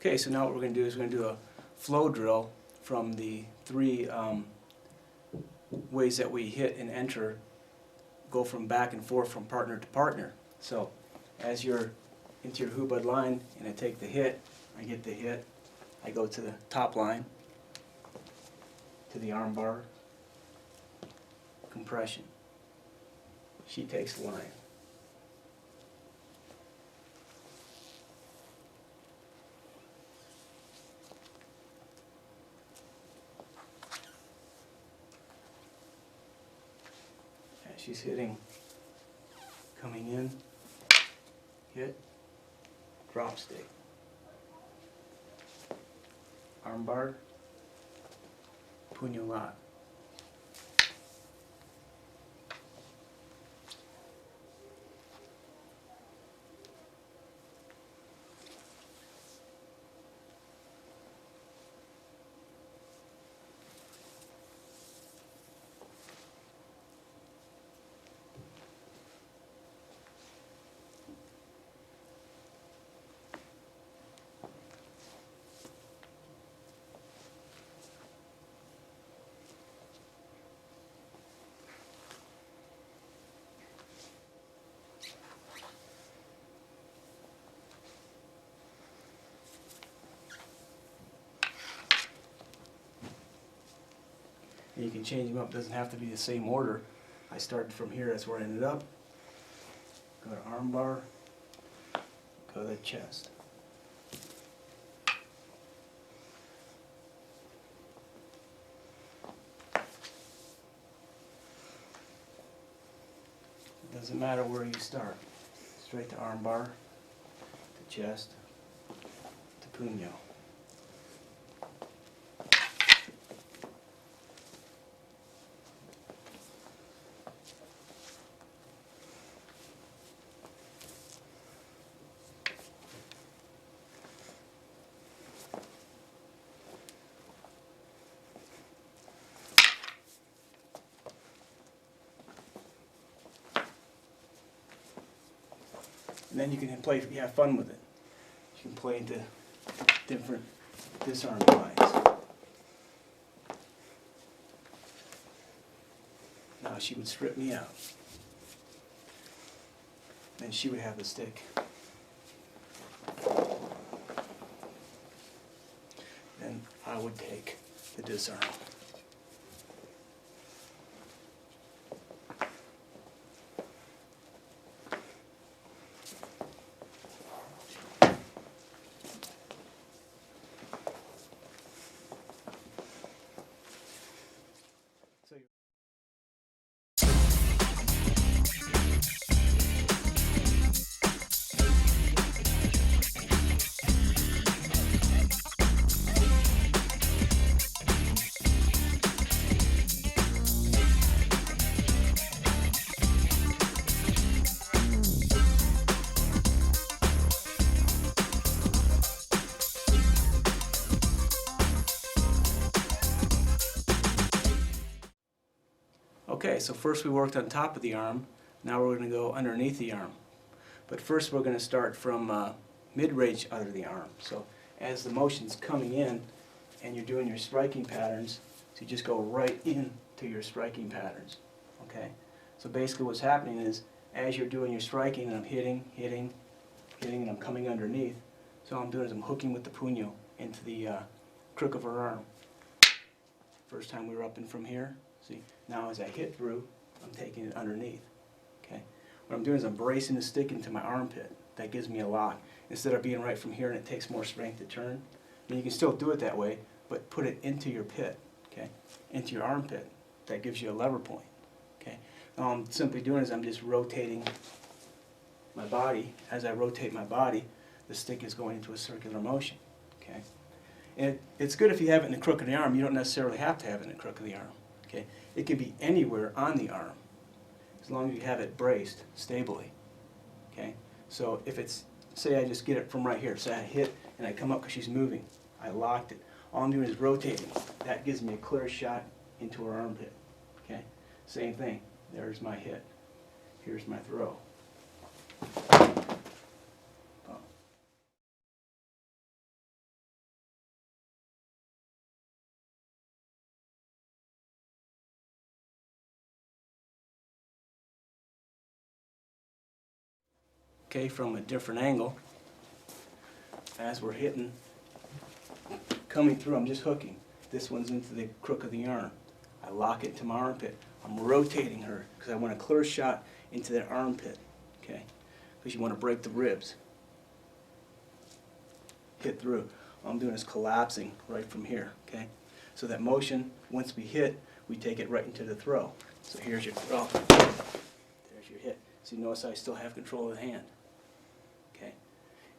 Okay, so now what we're going to do is we're going to do a flow drill from the three ways that we hit and enter, go from back and forth from partner to partner. So as you're into your hoo-bud line and I take the hit, I get the hit, I go to the top line, to the arm bar, compression. She takes the line. And she's hitting, coming in, hit, drop stick, arm bar, puño lock. And you can change them up, it doesn't have to be the same order. I started from here, that's where I ended up. Go to arm bar, go to the chest. It doesn't matter where you start. Straight to arm bar, to chest, to puño. And then you can play, you have fun with it. You can play into different disarm lines. Now she would strip me out. Then she would have the stick. Then I would take the disarm. Okay, so first we worked on top of the arm, now we're going to go underneath the arm. But first we're going to start from mid-range under the arm. So as the motion's coming in and you're doing your striking patterns, so you just go right into your striking patterns. Okay? So basically what's happening is as you're doing your striking and I'm hitting, and I'm coming underneath, so all I'm doing is I'm hooking with the puño into the crook of her arm. First time we were up and from here. See, now as I hit through, I'm taking it underneath. Okay? What I'm doing is I'm bracing the stick into my armpit. That gives me a lock. Instead of being right from here and it takes more strength to turn. And you can still do it that way, but put it into your pit. Okay? Into your armpit. That gives you a lever point. Okay? All I'm simply doing is I'm just rotating my body. As I rotate my body, the stick is going into a circular motion. Okay? And it's good if you have it in the crook of the arm. You don't necessarily have to have it in the crook of the arm. Okay? It can be anywhere on the arm, as long as you have it braced stably. Okay? So if it's, say I just get it from right here, say I hit and I come up because she's moving, I locked it. All I'm doing is rotating. That gives me a clear shot into her armpit. Okay? Same thing. There's my hit. Here's my throw. okay, from a different angle. As we're hitting, coming through, I'm just hooking. This one's into the crook of the arm. I lock it into my armpit. I'm rotating her because I want a clear shot into that armpit, okay? Because you want to break the ribs. Hit through. All I'm doing is collapsing right from here, okay? So that motion, once we hit, we take it right into the throw. So here's your throw. There's your hit. So you notice I still have control of the hand, okay?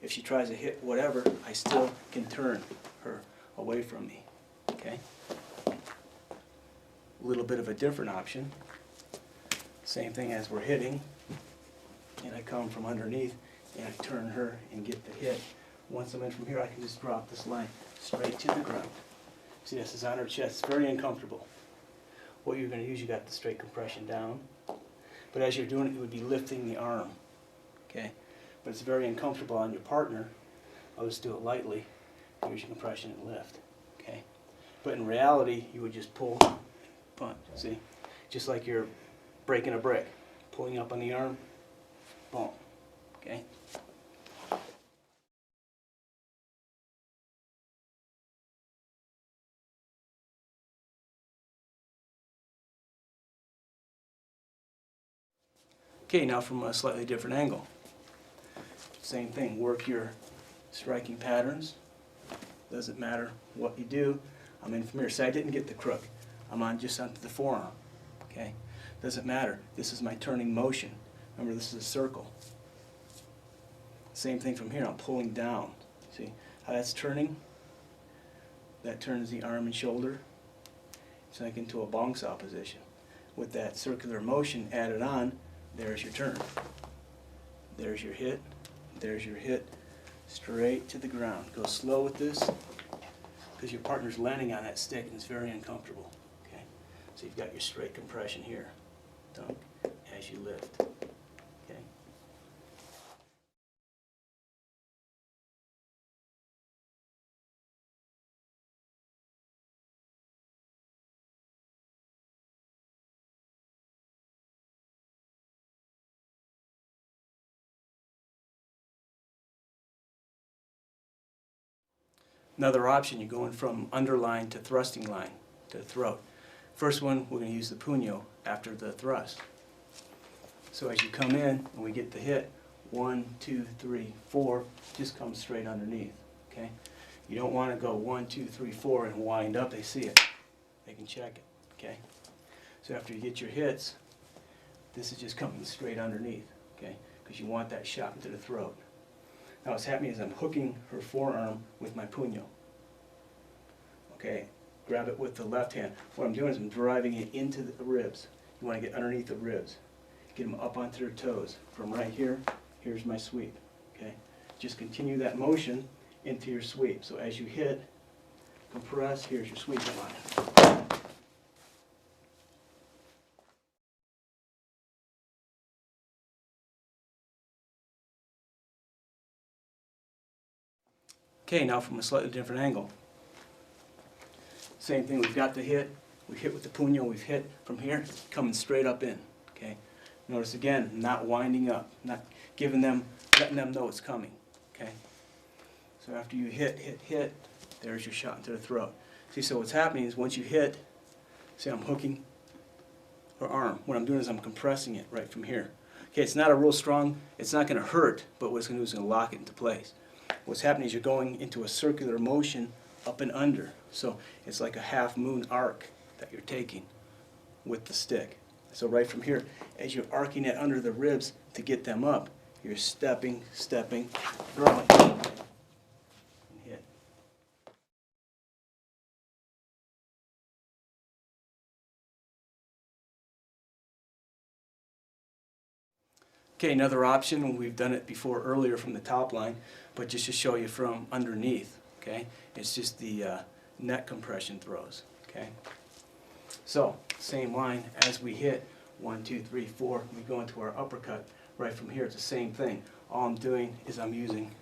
If she tries to hit whatever, I still can turn her away from me, okay? A little bit of a different option. Same thing as we're hitting, and I come from underneath and I turn her and get the hit. Once I'm in from here, I can just drop this line straight to the ground. See, this is on her chest. It's very uncomfortable. What you're going to use, you got the straight compression down, but as you're doing it, you would be lifting the arm, okay? But it's very uncomfortable on your partner. I'll just do it lightly. Here's your compression and lift, okay? But in reality, you would just pull, punch, see? Just like you're breaking a brick. Pulling up on the arm, boom, okay? Okay, now from a slightly different angle. Same thing, work your striking patterns. Doesn't matter what you do. I'm in from here. Say I didn't get the crook. I'm on just onto the forearm. Okay? Doesn't matter. This is my turning motion. Remember, this is a circle. Same thing from here. I'm pulling down. See how that's turning? That turns the arm and shoulder. It's like into a bong saw position. With that circular motion added on, there's your turn. There's your hit. There's your hit. Straight to the ground. Go slow with this because your partner's landing on that stick and it's very uncomfortable. Okay? So you've got your straight compression here. Dunk as you lift. Okay? Another option, you're going from underline to thrusting line to the throat. First one, we're going to use the puño after the thrust. So as you come in and we get the hit, 1, 2, 3, 4, just come straight underneath. Okay? You don't want to go 1, 2, 3, 4 and wind up. They see it. They can check it. Okay? So after you get your hits, this is just coming straight underneath. Okay? Because you want that shot into the throat. Now what's happening is I'm hooking her forearm with my puño. Okay, grab it with the left hand. What I'm doing is I'm driving it into the ribs. You want to get underneath the ribs. Get them up onto their toes. From right here, here's my sweep. Okay, just continue that motion into your sweep. So as you hit, compress, here's your sweep line. Okay, now from a slightly different angle. Same thing, we've got the hit, we've hit with the puño, we've hit from here, coming straight up in. Okay. Notice again, not winding up, not giving them, letting them know it's coming. Okay. So after you hit, there's your shot into the throat. See, so what's happening is once you hit, see I'm hooking her arm. What I'm doing is I'm compressing it right from here. Okay, it's not a real strong, it's not going to hurt, but what it's going to do is going to lock it into place. What's happening is you're going into a circular motion up and under. So it's like a half moon arc that you're taking with the stick. So right from here, as you're arcing it under the ribs to get them up, you're stepping, throwing, and hit. Okay, another option, we've done it before earlier from the top line, but just to show you from underneath, okay? It's just the neck compression throws, okay? So, same line, as we hit, 1, 2, 3, 4, we go into our uppercut. Right from here, it's the same thing. All I'm doing is I'm using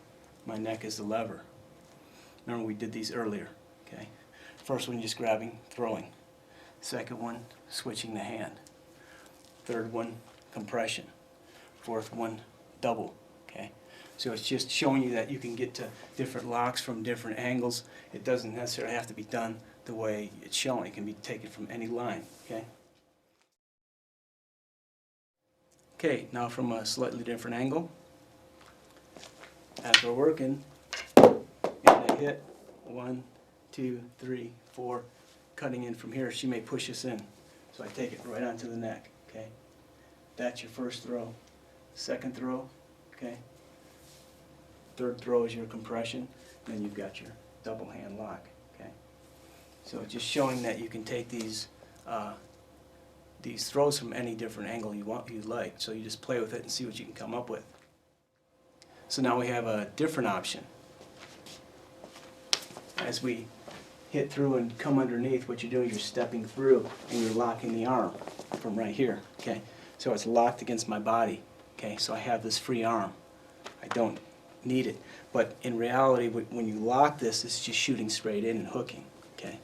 my neck as the lever. Remember we did these earlier, okay? First one, just grabbing, throwing. Second one, switching the hand. Third one, compression. Fourth one, double, okay? So it's just showing you that you can get to different locks from different angles. It doesn't necessarily have to be done the way it's shown. It can be taken from any line, okay? Okay, now from a slightly different angle. As we're working, and I hit 1, 2, 3, 4, cutting in from here, she may push us in. So I take it right onto the neck, okay? That's your first throw. Second throw, okay? Third throw is your compression, and then you've got your double hand lock, okay? So just showing that you can take these throws from any different angle you like. So you just play with it and see what you can come up with. So now we have a different option. As we hit through and come underneath, what you're doing is you're stepping through and you're locking the arm from right here, okay? So it's locked against my body, okay? So I have this free arm. I don't need it. But in reality, when you lock this, it's just shooting straight in and hooking, okay?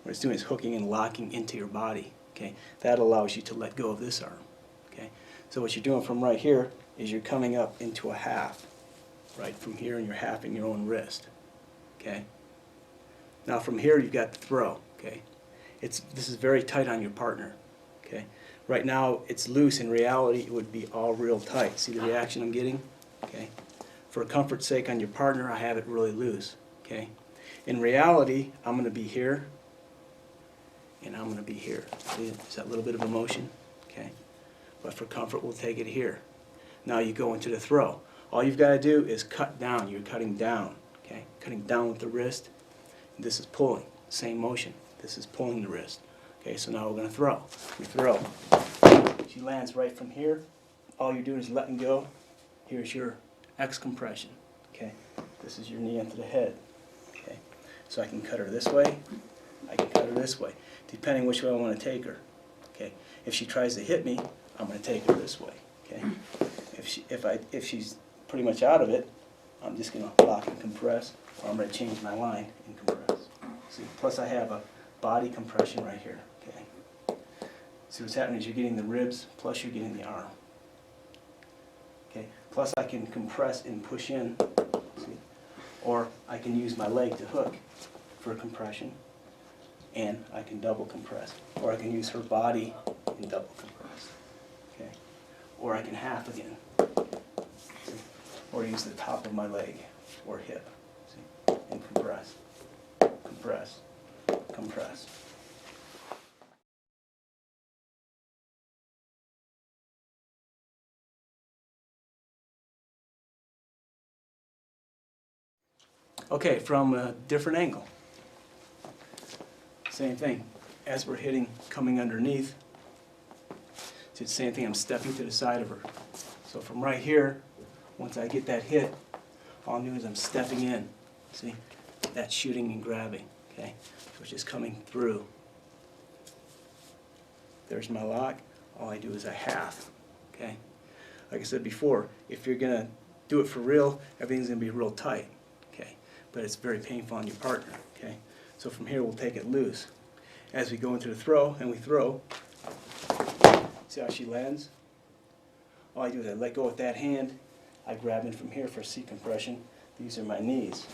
What it's doing is hooking and locking into your body, okay? That allows you to let go of this arm, okay? So what you're doing from right here is you're coming up into a half, right from here, and you're halving your own wrist, okay? Now from here you've got the throw, okay? This is very tight on your partner, okay? Right now it's loose. In reality it would be all real tight. See the reaction I'm getting? Okay. For comfort's sake on your partner, I have it really loose, okay? In reality, I'm going to be here, and I'm going to be here. See, it's that little bit of emotion, okay? But for comfort, we'll take it here. Now you go into the throw. All you've got to do is cut down. You're cutting down, okay? Cutting down with the wrist. This is pulling, same motion. This is pulling the wrist. Okay, so now we're going to throw. We throw. She lands right from here. All you're doing is letting go. Here's your X compression. Okay, this is your knee into the head. Okay, so I can cut her this way. I can cut her this way, depending which way I want to take her. Okay, if she tries to hit me, I'm going to take her this way. Okay, if she's pretty much out of it, I'm just going to lock and compress, or I'm going to change my line and compress. See, plus I have a body compression right here. Okay, see what's happening is you're getting the ribs, plus you're getting the arm. Okay, plus I can compress and push in, see, or I can use my leg to hook for compression, and I can double compress, or I can use her body and double compress. Okay, or I can half again. Or use the top of my leg or hip, see, and compress, compress, compress. Okay, from a different angle. Same thing. As we're hitting, coming underneath, it's the same thing. I'm stepping to the side of her. So from right here, once I get that hit, all I'm doing is I'm stepping in. See? That's shooting and grabbing. Okay? So it's just coming through. There's my lock. All I do is I half. Okay? Like I said before, if you're going to do it for real, everything's going to be real tight. Okay? But it's very painful on your partner. Okay? So from here we'll take it loose. As we go into the throw, and we throw, see how she lands? All I do is I let go with that hand. I grab in from here for C compression. These are my knees.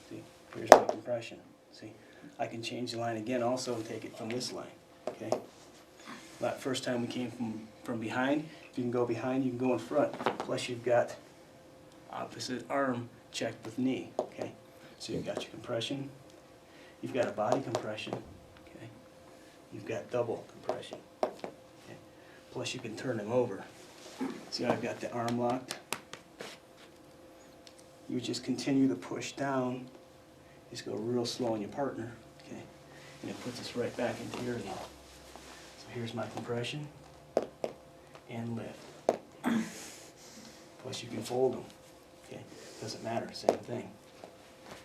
See, here's my compression. See, I can change the line again also and take it from this line. Okay. That first time we came from behind. If you can go behind, you can go in front. Plus you've got opposite arm checked with knee. Okay. So you've got your compression. You've got a body compression. Okay. You've got double compression. Okay. Plus you can turn them over. See how I've got the arm locked? You just continue to push down. Just go real slow on your partner. Okay. And it puts us right back into here again. So here's my compression and lift. Plus you can fold them. Okay. Doesn't matter, same thing.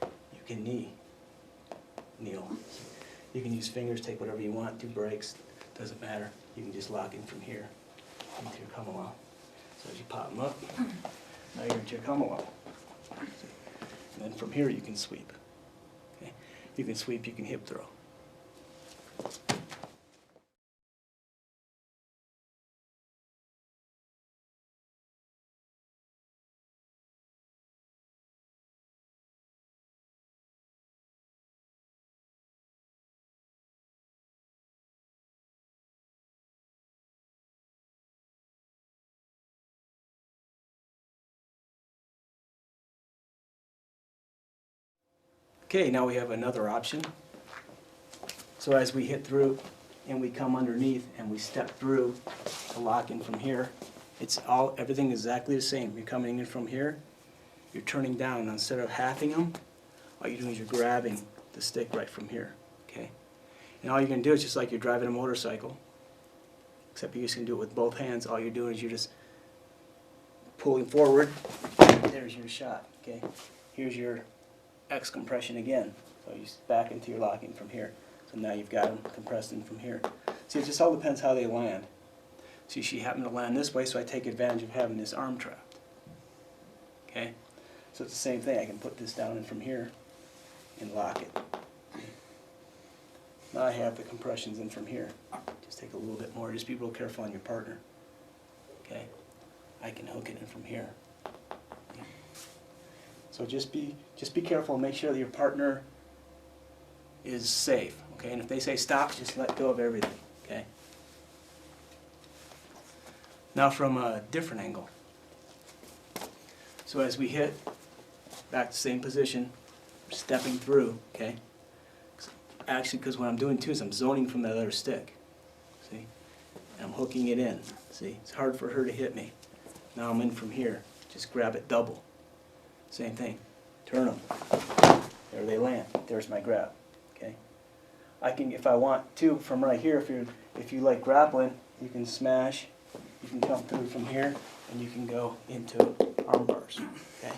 You can kneel. You can use fingers, take whatever you want, do breaks, doesn't matter. You can just lock in from here into your come along. So as you pop them up, now you're into your come along. And then from here you can sweep. Okay? You can sweep, you can hip throw. Okay, now we have another option. So as we hit through and we come underneath and we step through to lock in from here, everything is exactly the same. You're coming in from here, you're turning down. Instead of halving them, all you're doing is you're grabbing the stick right from here. Okay? And all you're going to do is just like you're driving a motorcycle, except you're just going to do it with both hands. All you're doing is you're just pulling forward. There's your shot. Okay? Here's your X compression again. So you back into your locking from here. So now you've got them compressed in from here. See, it just all depends how they land. See, she happened to land this way, so I take advantage of having this arm trapped. Okay? So it's the same thing. I can put this down in from here and lock it. See? Now I have the compressions in from here. Just take a little bit more. Just be real careful on your partner. Okay? I can hook it in from here. So just be careful and make sure that your partner is safe. Okay? And if they say stop, just let go of everything. Okay? Now from a different angle. So as we hit, back to the same position, stepping through, okay? Actually, because what I'm doing too is I'm zoning from that other stick. See? And I'm hooking it in. See? It's hard for her to hit me. Now I'm in from here. Just grab it double. Same thing. Turn them. There they land. There's my grab. Okay? I can, if I want to, from right here, if you like grappling, you can smash. You can come through from here, and you can go into arm bars. Okay?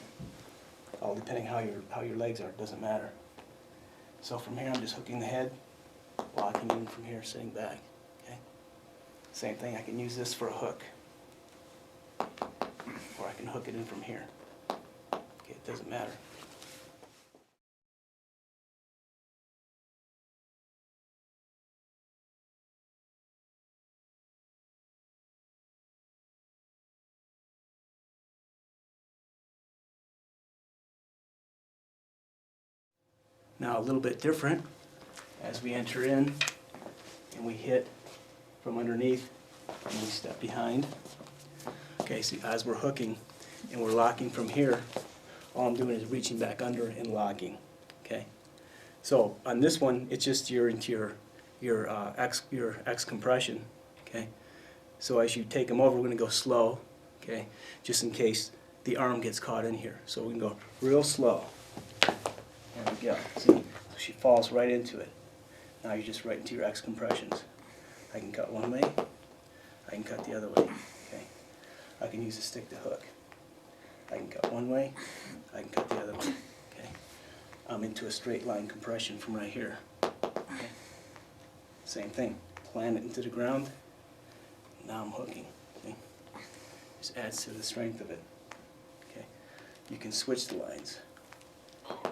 All depending how your legs are. It doesn't matter. So from here, I'm just hooking the head, locking in from here, sitting back. Okay? Same thing. I can use this for a hook, or I can hook it in from here. Okay? It doesn't matter. Now a little bit different as we enter in and we hit from underneath and we step behind. Okay, so as we're hooking and we're locking from here, all I'm doing is reaching back under and locking. Okay, so on this one it's just into your X compression. Okay, so as you take them over, we're going to go slow. Okay, just in case the arm gets caught in here. So we can go real slow. There we go. See? So she falls right into it. Now you're just right into your X compressions. I can cut one way. I can cut the other way. Okay. I can use a stick to hook. I can cut one way. I can cut the other way. Okay. I'm into a straight line compression from right here. Okay. Same thing. Plant it into the ground. Now I'm hooking. See? Just adds to the strength of it. Okay. You can switch the lines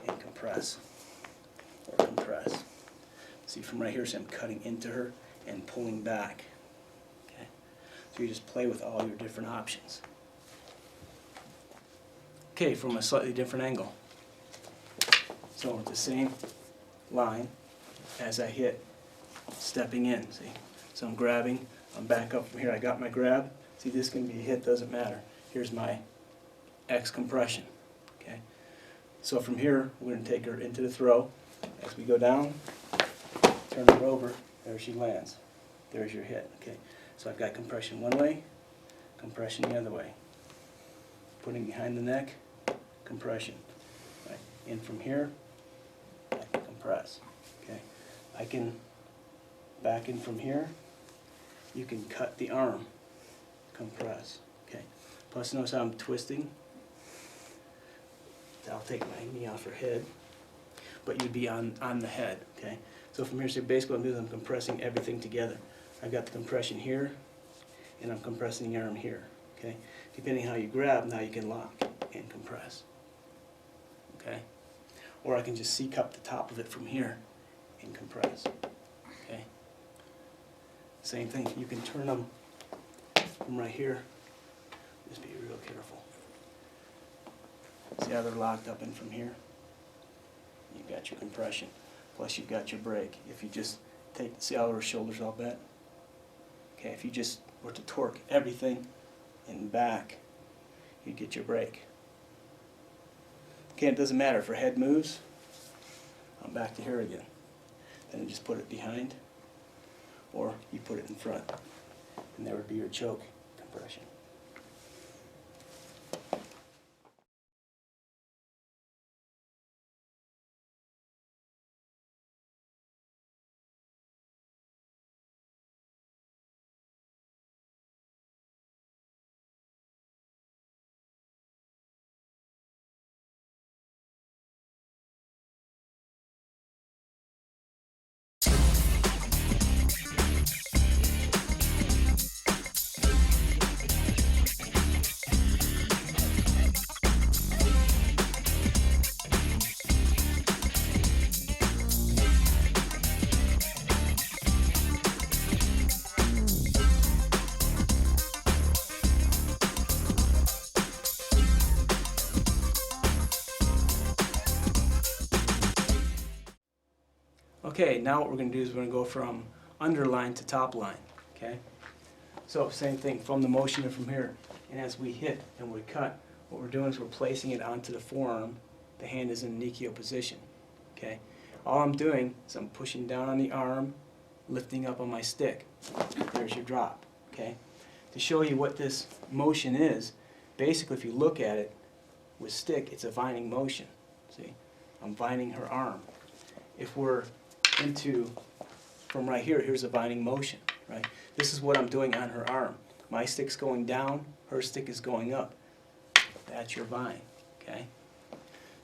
and compress or compress. See, from right here, so I'm cutting into her and pulling back. Okay, so you just play with all your different options. Okay, from a slightly different angle. So with the same line as I hit, stepping in. See, so I'm grabbing. I'm back up from here. I got my grab. See, this can be a hit. Doesn't matter. Here's my X compression. Okay. So from here, we're going to take her into the throw. As we go down, turn her over, there she lands. There's your hit. Okay. So I've got compression one way, compression the other way. Putting behind the neck, compression. Right. In from here, I can compress. Okay. I can back in from here. You can cut the arm, compress. Okay. Plus notice how I'm twisting. I'll take my knee off her head, but you'd be on the head, okay? So from here, so basically what I'm doing is I'm compressing everything together. I've got the compression here, and I'm compressing the arm here, okay? Depending how you grab, now you can lock and compress, okay? Or I can just C-cup the top of it from here and compress, okay? Same thing, you can turn them from right here. Just be real careful. See how they're locked up in from here? You've got your compression, plus you've got your brake. If you just see how her shoulders all bent? Okay, if you just were to torque everything in back, you get your brake. Okay, it doesn't matter if her head moves come back to here again. Then you just put it behind, or you put it in front, and there would be your choke compression. Okay, now what we're going to do is we're going to go from underline to top line. Okay? So same thing from the motion and from here. And as we hit and we cut, what we're doing is we're placing it onto the forearm. The hand is in Nikio position. Okay? All I'm doing is I'm pushing down on the arm, lifting up on my stick. There's your drop. Okay? To show you what this motion is, basically if you look at it with stick, it's a vining motion. See? I'm vining her arm. If we're into, from right here, here's a vining motion, right? This is what I'm doing on her arm. My stick's going down, her stick is going up. That's your vine, okay?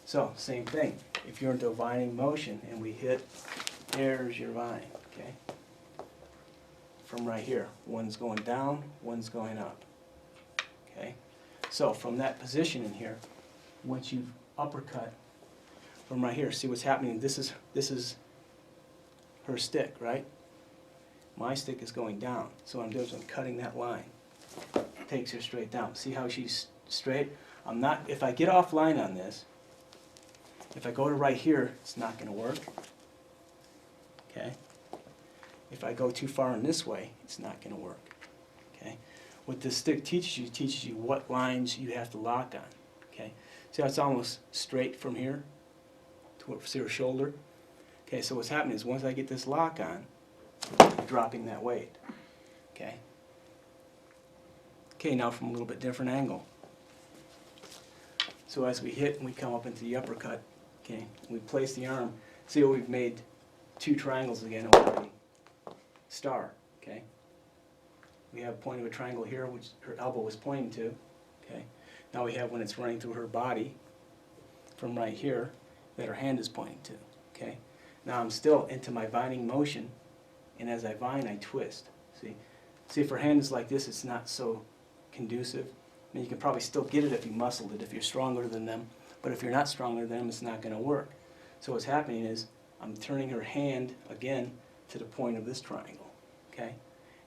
So, same thing. If you're into a vining motion and we hit, there's your vine, okay? From right here, one's going down, one's going up, okay? So, from that position in here, once you've uppercut, from right here, see what's happening? This is her stick, right? My stick is going down, so what I'm doing is I'm cutting that line. Takes her straight down. See how she's straight? I'm not. If I get offline on this, if I go to right here, it's not going to work. Okay. If I go too far in this way, it's not going to work. Okay. What this stick teaches you what lines you have to lock on. Okay. See how it's almost straight from here to see her shoulder. Okay, so what's happening is once I get this lock on, I'm dropping that weight. Okay? Okay, now from a little bit different angle. So as we hit and we come up into the uppercut, okay, we place the arm, see how we've made two triangles again with a star, okay? We have a point of a triangle here, which her elbow was pointing to, okay? Now we have when it's running through her body, from right here, that her hand is pointing to, okay? Now I'm still into my vining motion, and as I vine, I twist. See, if her hand is like this, it's not so conducive. I mean, you can probably still get it if you muscled it, if you're stronger than them, but if you're not stronger than them, it's not going to work. So what's happening is I'm turning her hand, again, to the point of this triangle, okay?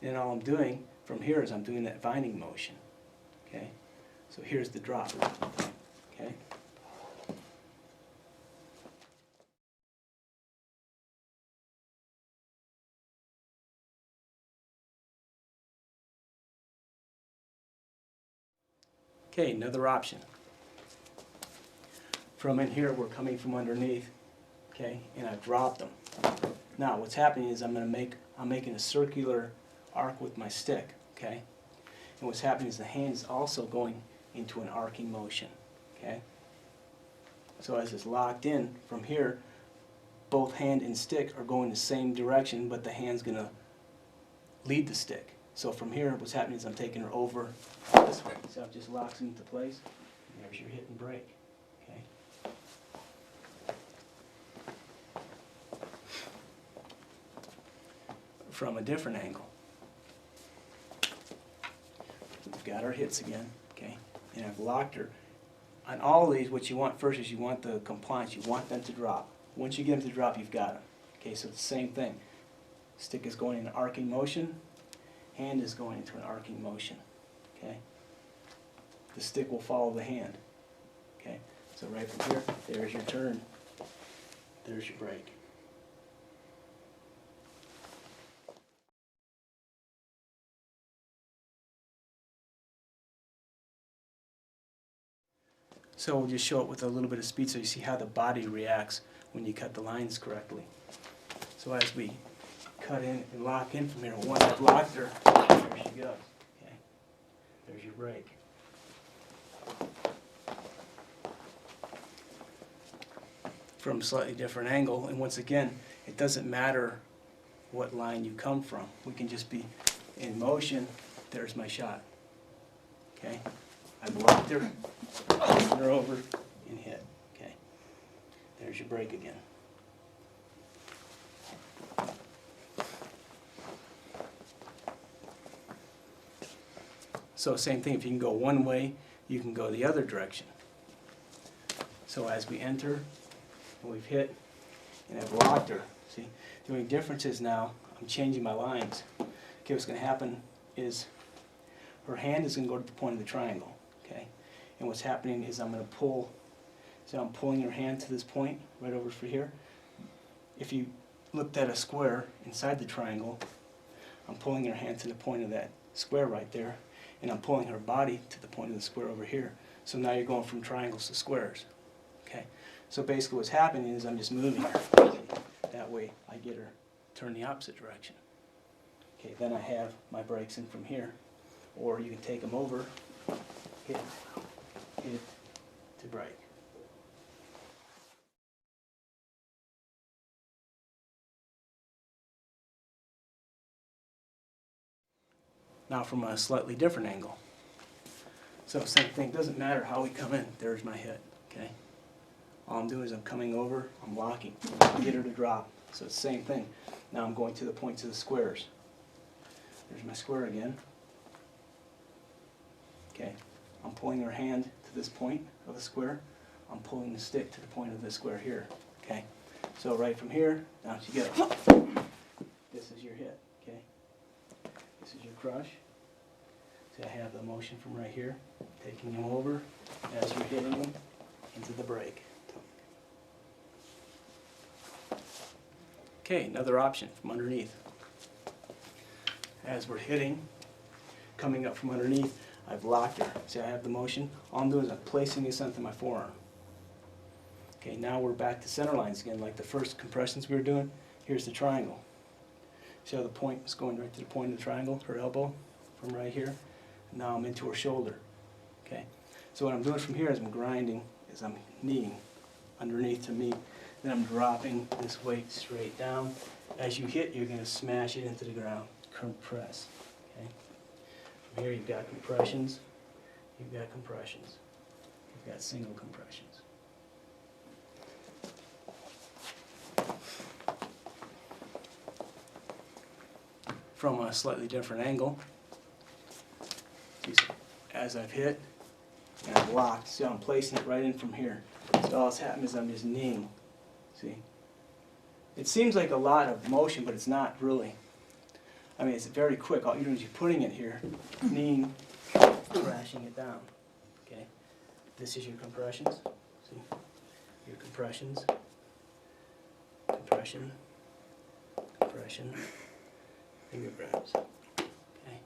And then all I'm doing from here is I'm doing that vining motion, okay? So here's the drop, okay? Okay, another option. From in here, we're coming from underneath, okay, and I've dropped them. Now, what's happening is I'm making a circular arc with my stick, okay? And what's happening is the hand is also going into an arcing motion, okay? So as it's locked in from here, both hand and stick are going the same direction, but the hand's going to lead the stick. So from here, what's happening is I'm taking her over this way. So it just locks into place. And there's your hit and break. Okay. From a different angle. We've got our hits again. Okay. And I've locked her. On all of these, what you want first is you want the compliance. You want them to drop. Once you get them to drop, you've got them. Okay. So it's the same thing. Stick is going in an arcing motion. Hand is going into an arcing motion, okay? The stick will follow the hand, okay? So right from here, there's your turn, there's your break. So we'll just show it with a little bit of speed so you see how the body reacts when you cut the lines correctly. So as we cut in and lock in from here, once I've locked her, there she goes. Okay, there's your break. From a slightly different angle, and once again, it doesn't matter what line you come from. We can just be in motion. There's my shot. Okay, I've locked her, turn her over, and hit. Okay, there's your break again. So same thing, if you can go one way, you can go the other direction. So as we enter, and we've hit, and I've locked her. See, the only difference is now I'm changing my lines. Okay, what's going to happen is her hand is going to go to the point of the triangle. Okay, and what's happening is I'm going to pull. So I'm pulling her hand to this point, right over for here. If you looked at a square inside the triangle, I'm pulling her hand to the point of that square right there, and I'm pulling her body to the point of the square over here. So now you're going from triangles to squares. Okay, so basically what's happening is I'm just moving her. That way I get her turn the opposite direction. Okay, then I have my breaks in from here, or you can take them over, hit to break. Now from a slightly different angle. So same thing, doesn't matter how we come in, there's my hit. Okay, all I'm doing is I'm coming over, I'm locking, get her to drop. So it's the same thing. Now I'm going to the points of the squares. There's my square again. Okay, I'm pulling her hand to this point of the square. I'm pulling the stick to the point of the square here. Okay, so right from here, down she goes. This is your hit. Okay, this is your crush. So I have the motion from right here, taking him over as you're hitting him into the break. Okay, another option from underneath. As we're hitting, coming up from underneath, I've locked her. See, I have the motion. All I'm doing is I'm placing this onto my forearm. Okay, now we're back to center lines again, like the first compressions we were doing. Here's the triangle. See how the point is going right to the point of the triangle, her elbow, from right here. Now I'm into her shoulder. Okay, so what I'm doing from here is I'm grinding, is I'm kneeing underneath to me. Then I'm dropping this weight straight down. As you hit, you're going to smash it into the ground. Compress. Okay. From here, you've got compressions. You've got compressions. You've got single compressions. From a slightly different angle, as I've hit and I've locked, see how I'm placing it right in from here. So all that's happening is I'm just kneeing. See? It seems like a lot of motion, but it's not really. I mean, it's very quick. All you're doing is you're putting it here, kneeing, crashing it down. Okay? This is your compressions. See? Your compressions. Compression. Compression. Finger grabs. Okay?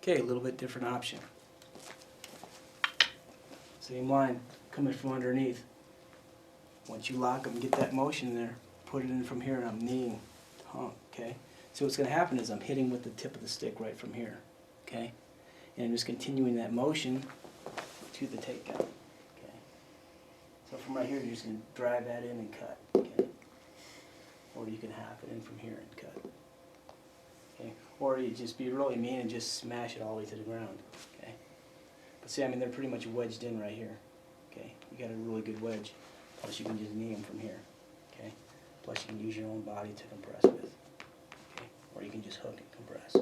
Okay, a little bit different option. Same line, coming from underneath. Once you lock them, get that motion there, put it in from here, and I'm kneeing. Okay? So what's going to happen is I'm hitting with the tip of the stick right from here. Okay? And I'm just continuing that motion to the takedown. Okay? So from right here, you're just going to drive that in and cut. Okay? Or you can half it in from here and cut. Okay? Or you just be really mean and just smash it all the way to the ground. Okay? But see, I mean, they're pretty much wedged in right here. Okay? You got a really good wedge. Plus you can just knee them from here. Okay? Plus you can use your own body to compress with. Okay? Or you can just hook and compress.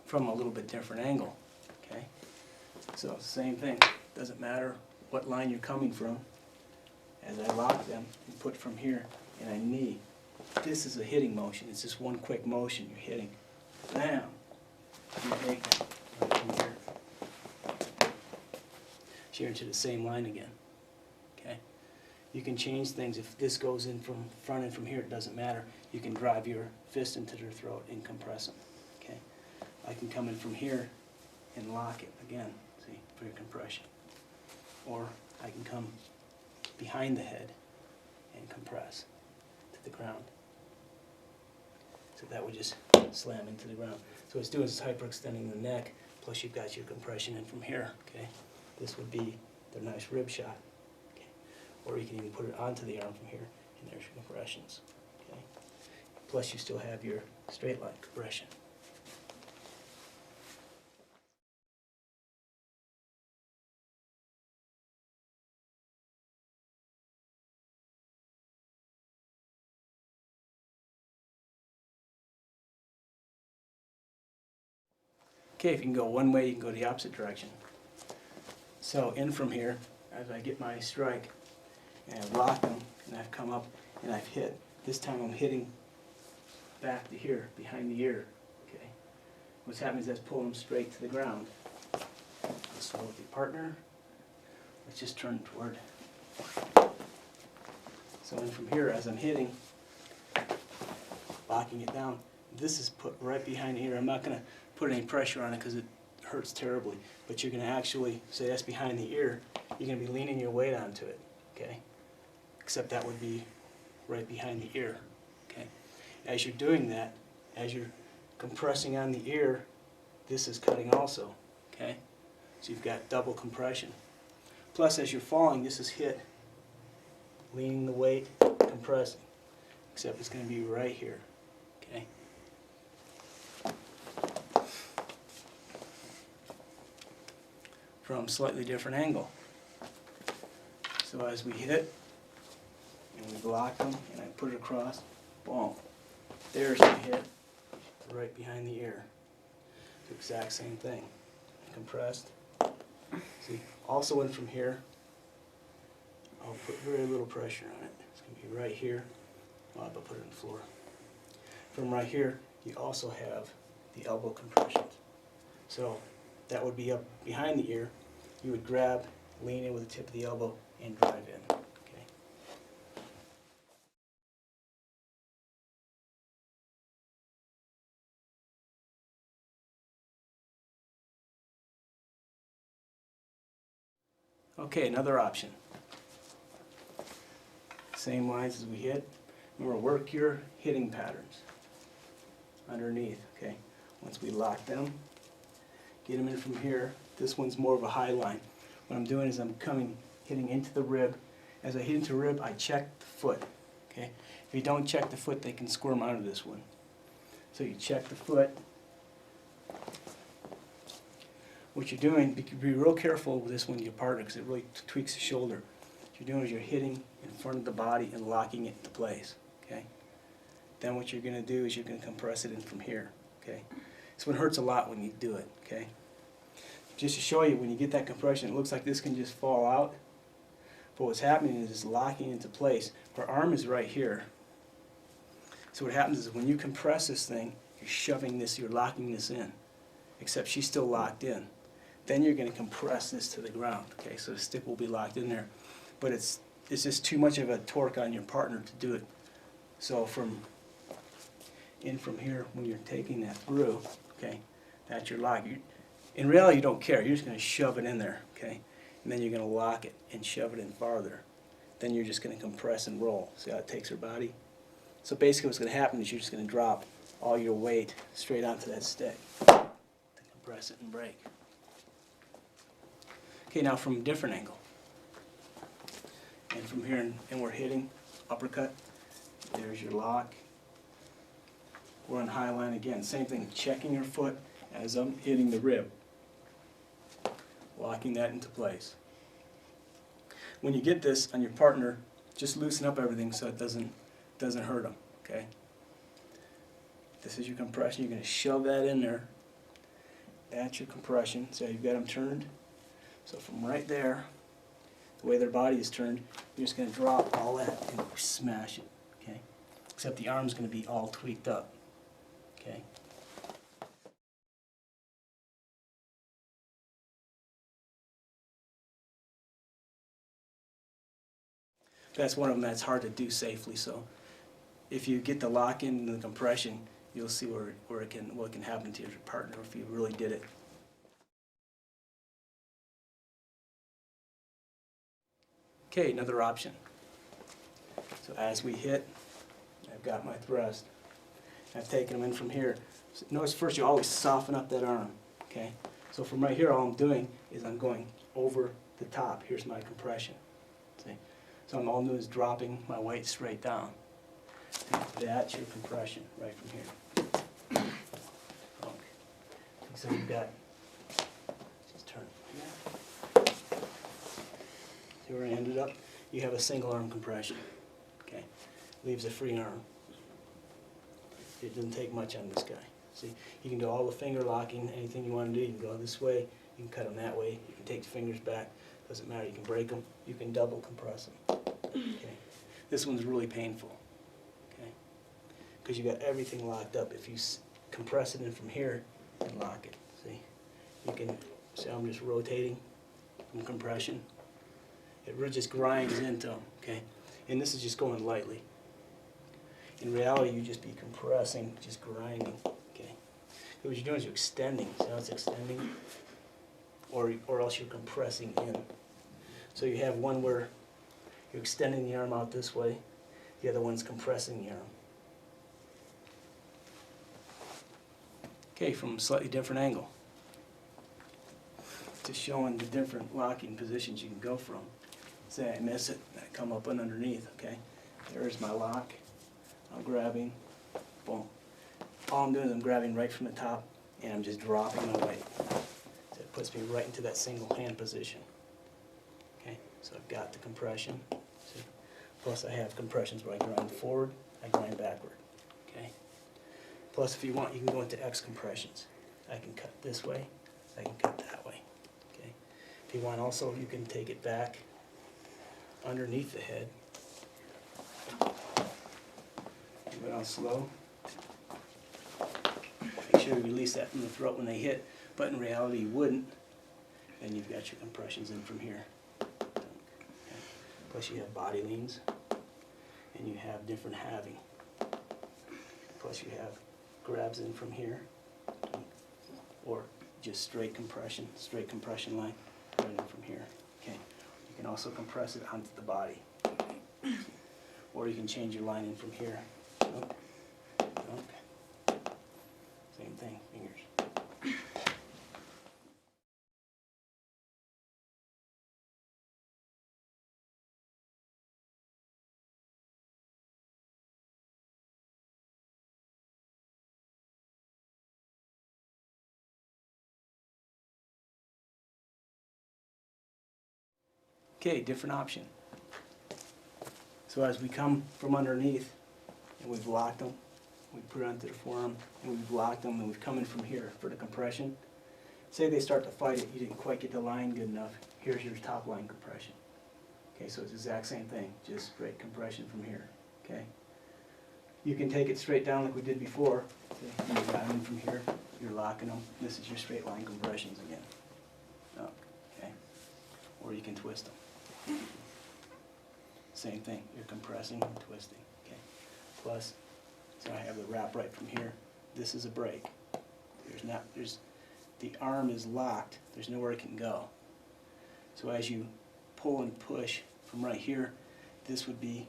From a little bit different angle. Okay? So same thing. Doesn't matter what line you're coming from. As I lock them and put from here, and I knee. this is a hitting motion. It's just one quick motion. You're hitting. Bam. You take that right from here. Shear into the same line again. Okay. You can change things. If this goes in from front and from here, it doesn't matter. You can drive your fist into their throat and compress them. Okay. I can come in from here and lock it again. See, for your compression. Or I can come behind the head and compress to the ground. So that would just slam into the ground. So what it's doing is hyperextending the neck, plus you've got your compression in from here. Okay, this would be the nice rib shot. Okay, or you can even put it onto the arm from here, and there's your compressions. Okay, plus you still have your straight line compression. Okay, if you can go one way, you can go the opposite direction. So in from here, as I get my strike, and I've locked them, and I've come up, and I've hit. This time I'm hitting back to here, behind the ear. Okay. What's happening is that's pulling them straight to the ground. So with your partner, let's just turn toward. So in from here, as I'm hitting, locking it down, this is put right behind the ear. I'm not going to put any pressure on it because it hurts terribly, but you're going to actually, say that's behind the ear, you're going to be leaning your weight onto it, okay? Except that would be right behind the ear, okay? As you're doing that, as you're compressing on the ear, this is cutting also, okay? So you've got double compression. Plus, as you're falling, this is hit, leaning the weight, compressing, except it's going to be right here, okay? From a slightly different angle. So as we hit, and we block them, and I put it across, boom, there's the hit, right behind the ear. The exact same thing. Compressed. See, also in from here, I'll put very little pressure on it. It's going to be right here. Well, I'll put it on the floor. From right here, you also have the elbow compressions. So that would be up behind the ear. You would grab, lean in with the tip of the elbow, and drive in. Okay. Okay, another option. Same lines as we hit. Remember, work your hitting patterns underneath. Okay. Once we lock them, get them in from here. This one's more of a high line. What I'm doing is I'm hitting into the rib. As I hit into the rib, I check the foot. Okay? If you don't check the foot, they can squirm out of this one. So you check the foot. What you're doing, be real careful with this one, your partner, because it really tweaks the shoulder. What you're doing is you're hitting in front of the body and locking it into place. Okay? Then what you're going to do is you're going to compress it in from here. Okay? This one hurts a lot when you do it. Okay? Just to show you, when you get that compression, it looks like this can just fall out. But what's happening is it's locking into place. Her arm is right here. So what happens is when you compress this thing, you're shoving this, you're locking this in. Except she's still locked in. Then you're going to compress this to the ground. Okay, so the stick will be locked in there. But it's just too much of a torque on your partner to do it. So from here, when you're taking that through, okay, that's your lock. In reality, you don't care. You're just going to shove it in there, okay? And then you're going to lock it and shove it in farther. Then you're just going to compress and roll. See how it takes her body? So basically what's going to happen is you're just going to drop all your weight straight onto that stick to compress it and break. Okay, now from a different angle. And from here, and we're hitting uppercut. There's your lock. We're on high line again. Same thing, checking your foot as I'm hitting the rib. Locking that into place. When you get this on your partner, just loosen up everything so it doesn't hurt them. Okay. This is your compression. You're going to shove that in there. That's your compression. So you've got them turned. So from right there, the way their body is turned, you're just going to drop all that and smash it. Okay. except the arm's going to be all tweaked up. Okay. That's one of them that's hard to do safely. So if you get the lock in and the compression, you'll see what can happen to your partner if you really did it. Okay, another option. So as we hit, I've got my thrust. I've taken them in from here. So notice first you always soften up that arm. Okay. So from right here, all I'm doing is I'm going over the top. Here's my compression. See. So all I'm doing is dropping my weight straight down. That's your compression right from here. Okay. So you've got, just turn it. See where I ended up? You have a single arm compression. Okay. Leaves a free arm. It doesn't take much on this guy. See, you can do all the finger locking, anything you want to do. You can go this way, you can cut them that way, you can take the fingers back. Doesn't matter, you can break them, you can double compress them. Okay. This one's really painful, okay, because you got everything locked up. If you compress it in from here and lock it, see, you can see I'm just rotating from compression. It really just grinds into them, okay, and this is just going lightly. In reality, you just be compressing, just grinding, okay. So what you're doing is you're extending. See how it's extending, or else you're compressing in. So you have one where you're extending the arm out this way, the other one's compressing the arm. Okay, from a slightly different angle. Just showing the different locking positions you can go from. Say I miss it, I come up and underneath, okay? There's my lock. I'm grabbing, boom. All I'm doing is I'm grabbing right from the top and I'm just dropping my weight. So it puts me right into that single hand position. Okay, so I've got the compression. See? Plus I have compressions where I grind forward, I grind backward. Okay. Plus if you want, you can go into X compressions. I can cut this way, I can cut that way. Okay. If you want also, you can take it back underneath the head. Keep it on slow. Make sure you release that from the throat when they hit, but in reality you wouldn't. Then you've got your compressions in from here. Okay. Plus you have body leans, and you have different halving. Plus you have grabs in from here, or just straight compression line right in from here. Okay. You can also compress it onto the body, or you can change your line in from here. Okay. Same thing, fingers. Okay, different option. So as we come from underneath, and we've locked them, we put it onto the forearm, and we've locked them, and we've come in from here for the compression. Say they start to fight it, you didn't quite get the line good enough, here's your top line compression. Okay, so it's the exact same thing, just straight compression from here, okay? You can take it straight down like we did before. See, you got them in from here, you're locking them, this is your straight line compressions again. Up, okay? Or you can twist them. Same thing, you're compressing and twisting, okay? Plus, so I have the wrap right from here. This is a break. The arm is locked, there's nowhere it can go. So as you pull and push from right here, this would be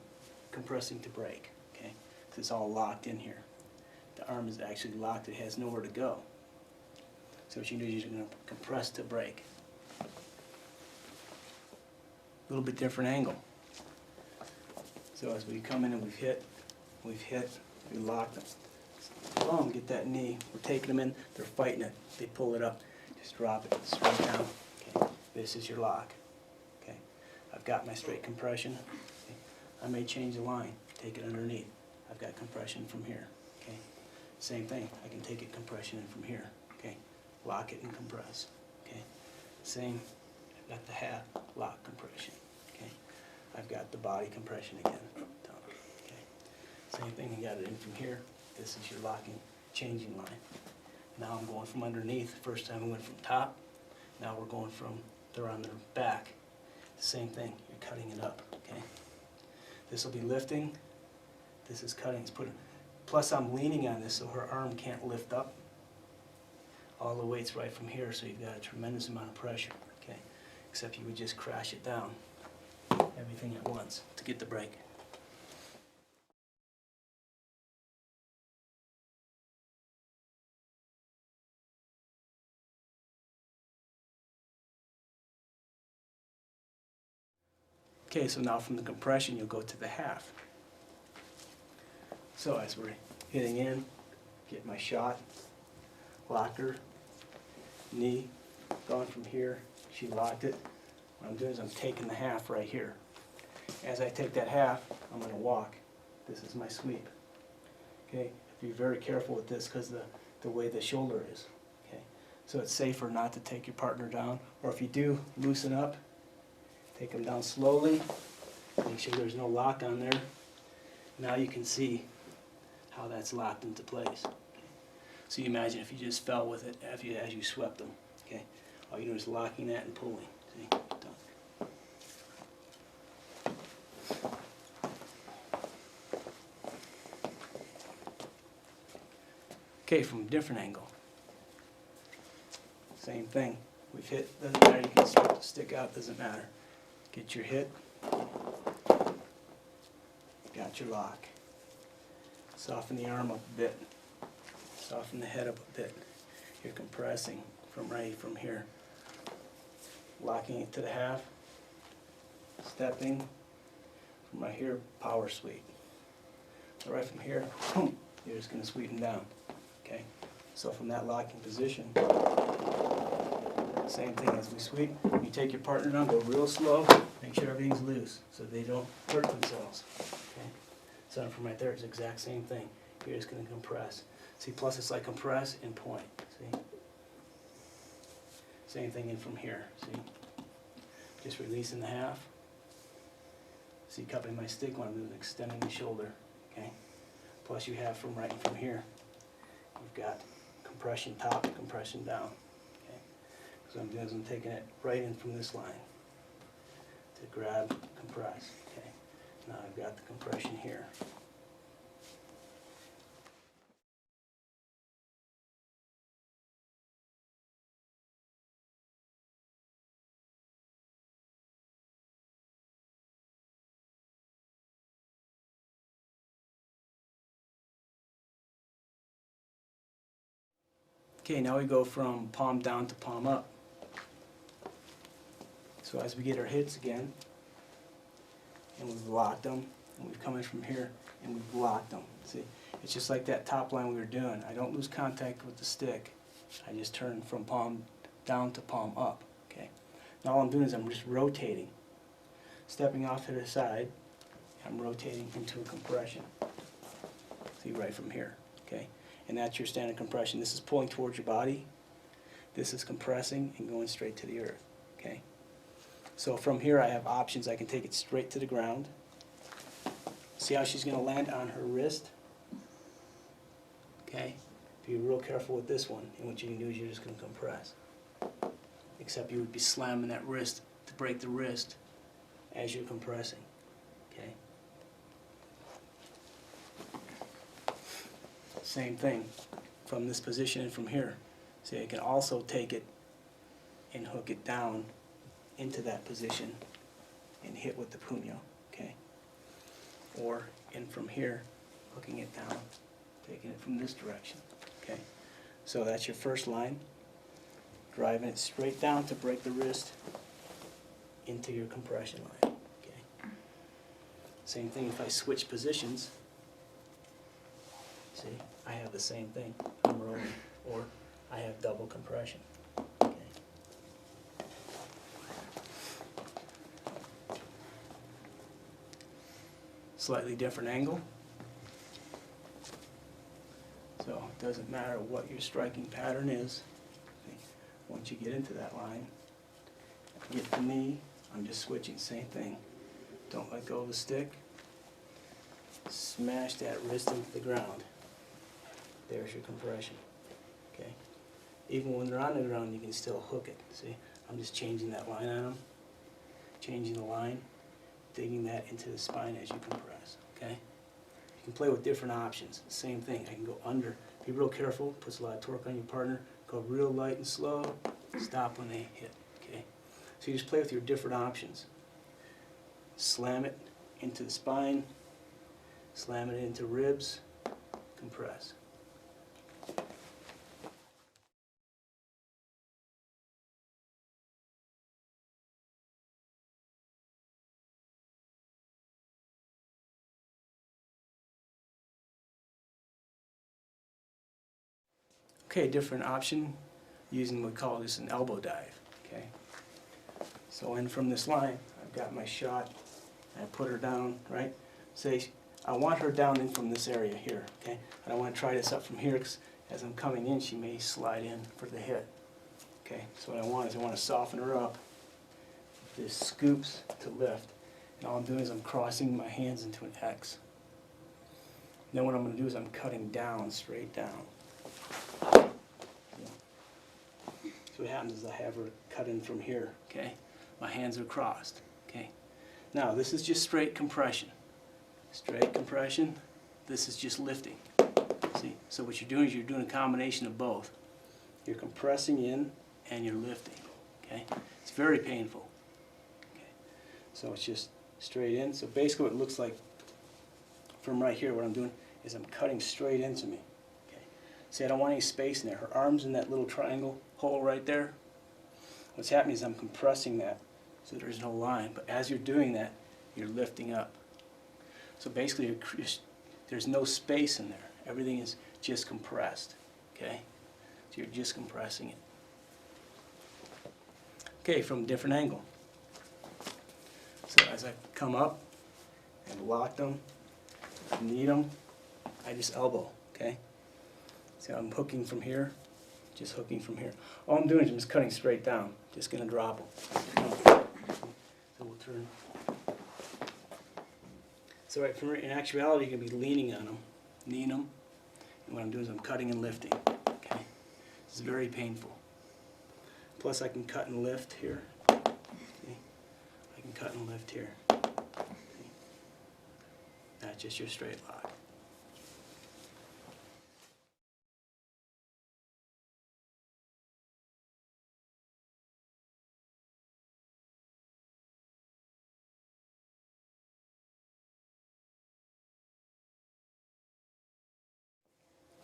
compressing to break, okay? Because it's all locked in here. The arm is actually locked, it has nowhere to go. So what you do is you're going to compress to break. A little bit different angle. So as we come in and we've hit, we lock them. Boom, get that knee. We're taking them in, they're fighting it. They pull it up, just drop it straight down. Okay, this is your lock. Okay, I've got my straight compression. Okay. I may change the line, take it underneath. I've got compression from here. Okay, same thing. I can take it compression in from here. Okay, lock it and compress. Okay, same. I've got the half lock compression. Okay, I've got the body compression again. Okay, Same thing, you got it in from here. This is your locking, changing line. Now I'm going from underneath. First time we went from top. Now we're going from, they're on their back. Same thing, you're cutting it up, okay? This will be lifting. This is cutting, it's putting, plus I'm leaning on this so her arm can't lift up. All the weight's right from here, so you've got a tremendous amount of pressure, okay? Except you would just crash it down, everything at once, to get the break. Okay, so now from the compression, you'll go to the half. So as we're hitting in, get my shot, locker, knee, going from here, she locked it. What I'm doing is I'm taking the half right here. As I take that half, I'm going to walk. This is my sweep. Okay, be very careful with this because the way the shoulder is. Okay, so it's safer not to take your partner down, or if you do, loosen up. Take them down slowly, make sure there's no lock on there. Now you can see how that's locked into place. Okay. So you imagine if you just fell with it as you swept them. Okay. All you do is locking that and pulling. See? Done. Okay, from a different angle. Same thing. We've hit, doesn't matter, you can start to stick out, doesn't matter. Get your hit, got your lock. Soften the arm up a bit, soften the head up a bit. You're compressing from here. Locking it to the half, stepping, from right here, power sweep. So right from here, boom, you're just going to sweep them down. Okay? So from that locking position, same thing as we sweep. You take your partner down, go real slow, make sure everything's loose so they don't hurt themselves. Okay? So from right there, it's the exact same thing. You're just going to compress. See, plus it's like compress and point. See? Same thing in from here. See? Just releasing the half. See, cupping my stick when I'm doing extending the shoulder. Okay? Plus you have from right and from here, you've got compression top, compression down. So I'm doing is I'm taking it right in from this line to grab, compress. Okay. Now I've got the compression here. Okay, now we go from palm down to palm up. So as we get our hits again, and we've locked them, and we've come in from here, and we've blocked them. See, it's just like that top line we were doing. I don't lose contact with the stick. I just turn from palm down to palm up. Okay. Now all I'm doing is I'm just rotating, stepping off to the side. I'm rotating into a compression. See, right from here. Okay, and that's your standard compression. This is pulling towards your body. This is compressing and going straight to the earth. Okay. So from here I have options. I can take it straight to the ground. See how she's going to land on her wrist? Okay? Be real careful with this one. And what you can do is you're just going to compress. Except you would be slamming that wrist to break the wrist as you're compressing. Okay? Same thing from this position and from here. See, I can also take it and hook it down into that position and hit with the puño, okay? Or in from here, hooking it down, taking it from this direction, okay? So that's your first line, driving it straight down to break the wrist into your compression line, okay? Same thing if I switch positions, see, I have the same thing, I'm rolling, or I have double compression. Slightly different angle. So it doesn't matter what your striking pattern is. Once you get into that line, get the knee, I'm just switching, same thing. Don't let go of the stick. smash that wrist into the ground. There's your compression. Okay. Even when they're on the ground, you can still hook it. See, I'm just changing that line on them, changing the line, digging that into the spine as you compress. Okay. You can play with different options. Same thing. I can go under. Be real careful. Puts a lot of torque on your partner. Go real light and slow. Stop when they hit. Okay. So you just play with your different options. Slam it into the spine. Slam it into ribs. Compress. Okay, different option using what we call this an elbow dive. Okay, so in from this line, I've got my shot. I put her down, right? Say, I want her down in from this area here. Okay, and I want to try this up from here because as I'm coming in, she may slide in for the hit. Okay, so what I want is I want to soften her up. This scoops to lift, and all I'm doing is I'm crossing my hands into an X. Then what I'm going to do is I'm cutting down, straight down. So what happens is I have her cut in from here, okay? My hands are crossed, okay? Now this is just straight compression. Straight compression, this is just lifting. See? So what you're doing is you're doing a combination of both. You're compressing in and you're lifting, okay? It's very painful. Okay. So it's just straight in. So basically what it looks like from right here, what I'm doing is I'm cutting straight into me. See, I don't want any space in there. Her arm's in that little triangle hole right there. What's happening is I'm compressing that so there's no line. But as you're doing that, you're lifting up. So basically, there's no space in there. Everything is just compressed. Okay? So you're just compressing it. Okay, from a different angle. So as I come up and lock them, knee them, I just elbow. Okay? See, I'm hooking from here, just hooking from here. All I'm doing is I'm just cutting straight down, just going to drop them. So we'll turn. So right, in actuality, you're going to be leaning on them, kneeing them, and what I'm doing is I'm cutting and lifting. Okay, it's very painful. Plus, I can cut and lift here. See? I can cut and lift here. See? That's just your straight lock.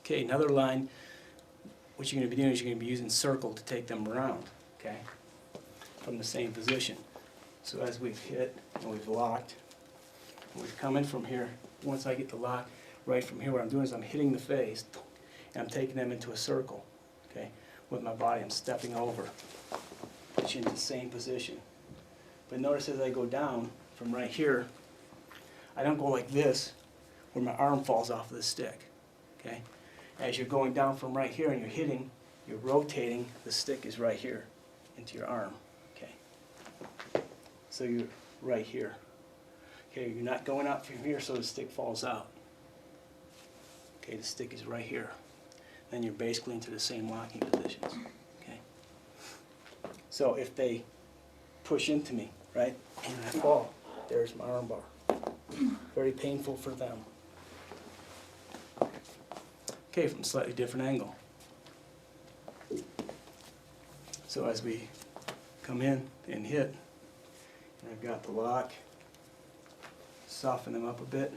Okay, another line, what you're going to be doing is you're going to be using circle to take them around, okay, from the same position. So as we've hit and we've locked, and we've come in from here, once I get the lock right from here, what I'm doing is I'm hitting the face, and I'm taking them into a circle, okay, with my body. I'm stepping over, put you into the same position. But notice as I go down from right here, I don't go like this, where my arm falls off of the stick, okay. As you're going down from right here and you're hitting, you're rotating, the stick is right here into your arm. Okay. So you're right here. Okay, you're not going out from here so the stick falls out. Okay, the stick is right here. Then you're basically into the same locking positions. Okay. So if they push into me, right, and I fall, there's my arm bar. Very painful for them. Okay, from a slightly different angle. So as we come in and hit, and I've got the lock, soften them up a bit,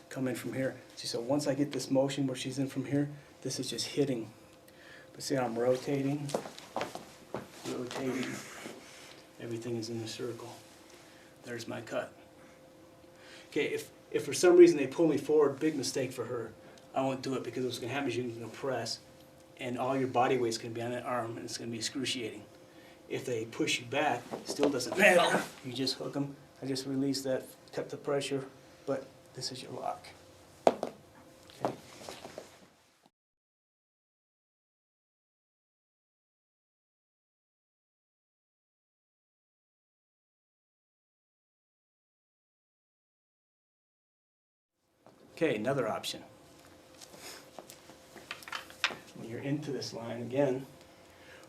come in from here. See, so once I get this motion where she's in from here, this is just hitting. But see how I'm rotating, everything is in a circle. There's my cut. Okay, if for some reason they pull me forward, big mistake for her. I won't do it because what's going to happen is you're going to compress and all your body weight's going to be on that arm and it's going to be excruciating. If they push you back, it still doesn't matter. You just hook them. I just release that, cut the pressure, but this is your lock. Okay. Okay, another option. When you're into this line again,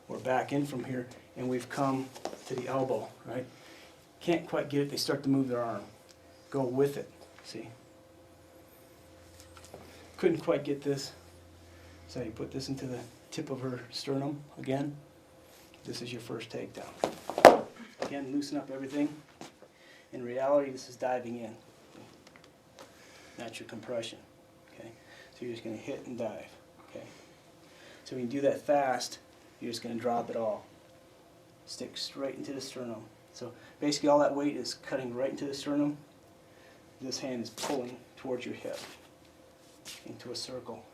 we're back in from here, and we've come to the elbow, right? Can't quite get it, they start to move their arm. Go with it, see? Couldn't quite get this, so you put this into the tip of her sternum again. This is your first takedown. Again, loosen up everything. In reality, this is diving in. That's your compression, okay? So you're just gonna hit and dive, okay? So when you do that fast, you're just going to drop it all. Stick straight into the sternum. So basically all that weight is cutting right into the sternum. This hand is pulling towards your hip into a circle.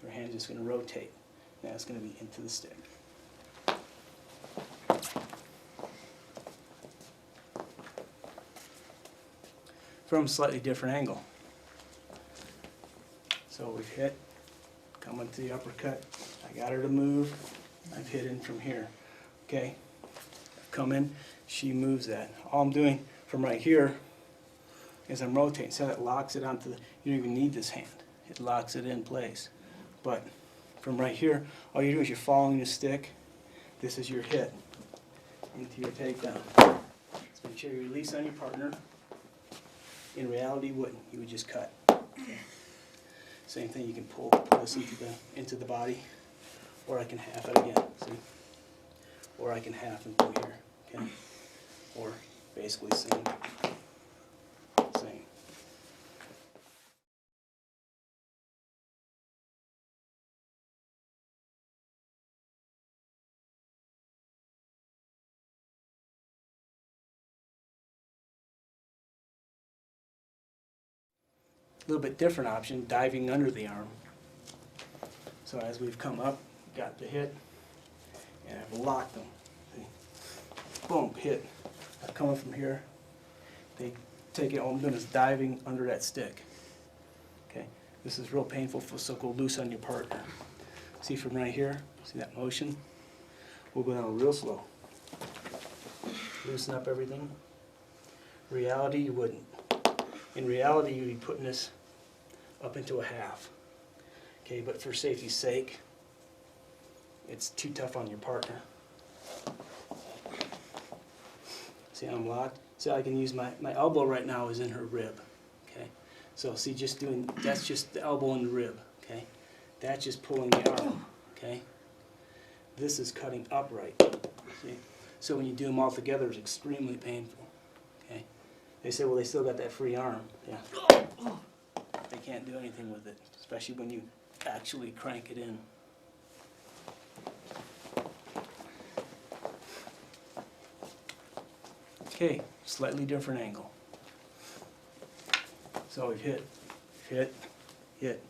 Your hand's just going to rotate. Now it's going to be into the stick. From a slightly different angle. So we've hit, come into the uppercut. I got her to move. I've hit in from here. Okay? I've come in. She moves that. All I'm doing from right here is I'm rotating. So that locks it onto the, you don't even need this hand. It locks it in place. But from right here, all you do is you're following the stick. This is your hit into your takedown. So make sure you release on your partner. In reality, you wouldn't. You would just cut. Okay. Same thing, you can pull this into the body, or I can half it again, see? Or I can half it through here, okay? Or basically same. A little bit different option, diving under the arm. So as we've come up, got the hit, and I've locked them. See? Boom, hit. I'm coming from here. They take it, all I'm doing is diving under that stick. Okay, this is real painful, so go loose on your partner. See from right here, see that motion? We'll go down real slow. Loosen up everything. Reality, you wouldn't. In reality, you'd be putting this up into a half. Okay, but for safety's sake, it's too tough on your partner. See how I'm locked? See, I can use my elbow right now is in her rib. Okay, so see, just doing, that's just the elbow in the rib. Okay, that's just pulling the arm. Okay, this is cutting upright. See, so when you do them all together, it's extremely painful. Okay, they say, well, they still got that free arm. Yeah. They can't do anything with it, especially when you actually crank it in. Okay, slightly different angle. So we've hit, hit, hit,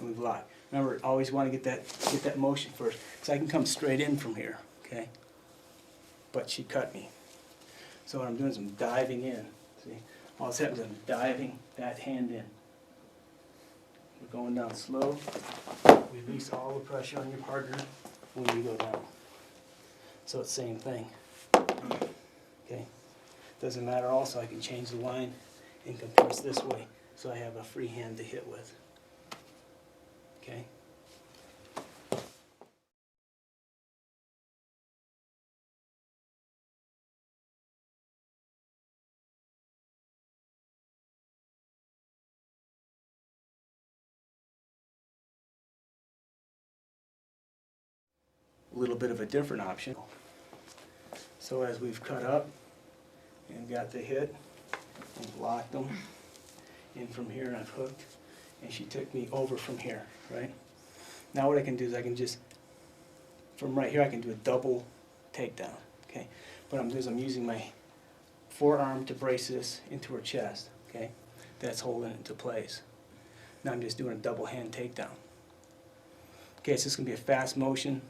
and we've locked. Remember, always want to get that motion first, so I can come straight in from here. Okay, but she cut me. So what I'm doing is I'm diving in. See, all this happens is I'm diving that hand in. We're going down slow. Release all the pressure on your partner when you go down. So it's the same thing. Okay. Doesn't matter also, I can change the line and compress this way so I have a free hand to hit with. Okay. A little bit of a different option. So as we've cut up and got the hit and locked them in from here, and I've hooked, and she took me over from here, right? Now what I can do is I can just, from right here I can do a double takedown, okay? What I'm doing is I'm using my forearm to brace this into her chest, okay? That's holding it into place. Now I'm just doing a double hand takedown. Okay, so this is going to be a fast motion.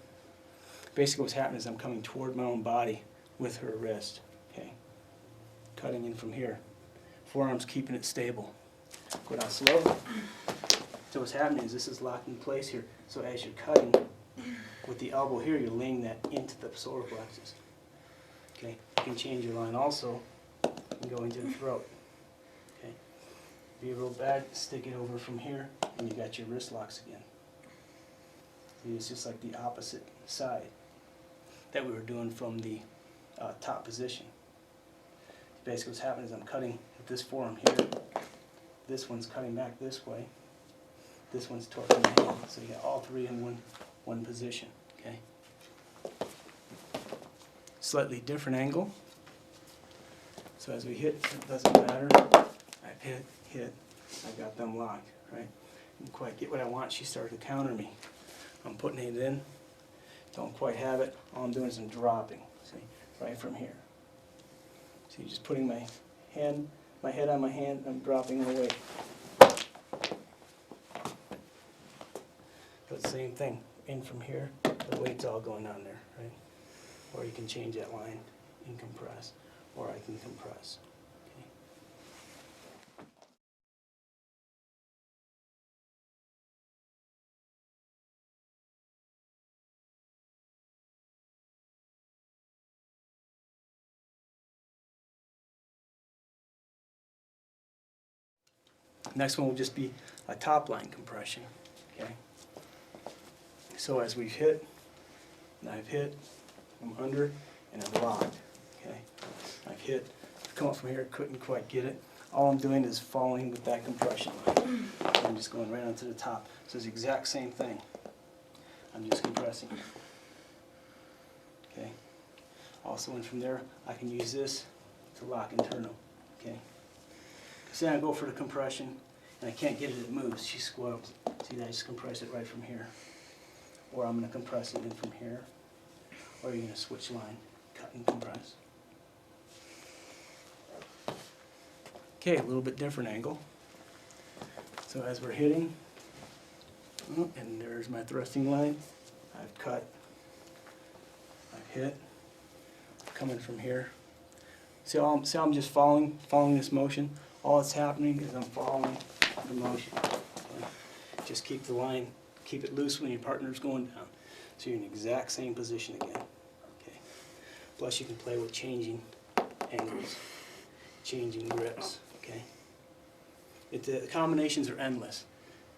Basically what's happening is I'm coming toward my own body with her wrist, okay? Cutting in from here. Forearm's keeping it stable. Go down slow. So what's happening is this is locked in place here. So as you're cutting with the elbow here, you're laying that into the solar plexus. Okay, you can change your line also and go into the throat. Okay, Be real bad, stick it over from here, and you got your wrist locks again. See, it's just like the opposite side that we were doing from the top position. Basically what's happening is I'm cutting with this forearm here, this one's cutting back this way, this one's torquing the hand, so you got all three in one position, okay? Slightly different angle, so as we hit, it doesn't matter, I've hit, I've got them locked, right? Didn't quite get what I want, she started to counter me. I'm putting it in, don't quite have it, all I'm doing is I'm dropping, see, right from here. See, just putting my head on my hand, I'm dropping the weight. But same thing, in from here, the weight's all going on there, right? Or you can change that line and compress, or I can compress. Okay. Next one will just be a top line compression. Okay. So as we've hit, and I've hit, I'm under, and I'm locked. Okay. I've hit, come up from here, couldn't quite get it. All I'm doing is following with that compression line. I'm just going right onto the top. So it's the exact same thing. I'm just compressing. Okay. Also, and from there, I can use this to lock internal. Okay. So then I go for the compression, and I can't get it, it moves. She squirms. See, I just compress it right from here. Or I'm going to compress it in from here. Or you're going to switch line, cut and compress. Okay, a little bit different angle. So as we're hitting, and there's my thrusting line, I've cut, I've hit, coming from here. See how I'm just following this motion? All that's happening is I'm following the motion. Okay? Just keep the line, keep it loose when your partner's going down. So you're in the exact same position again. Okay. Plus you can play with changing angles, changing grips. Okay. The combinations are endless.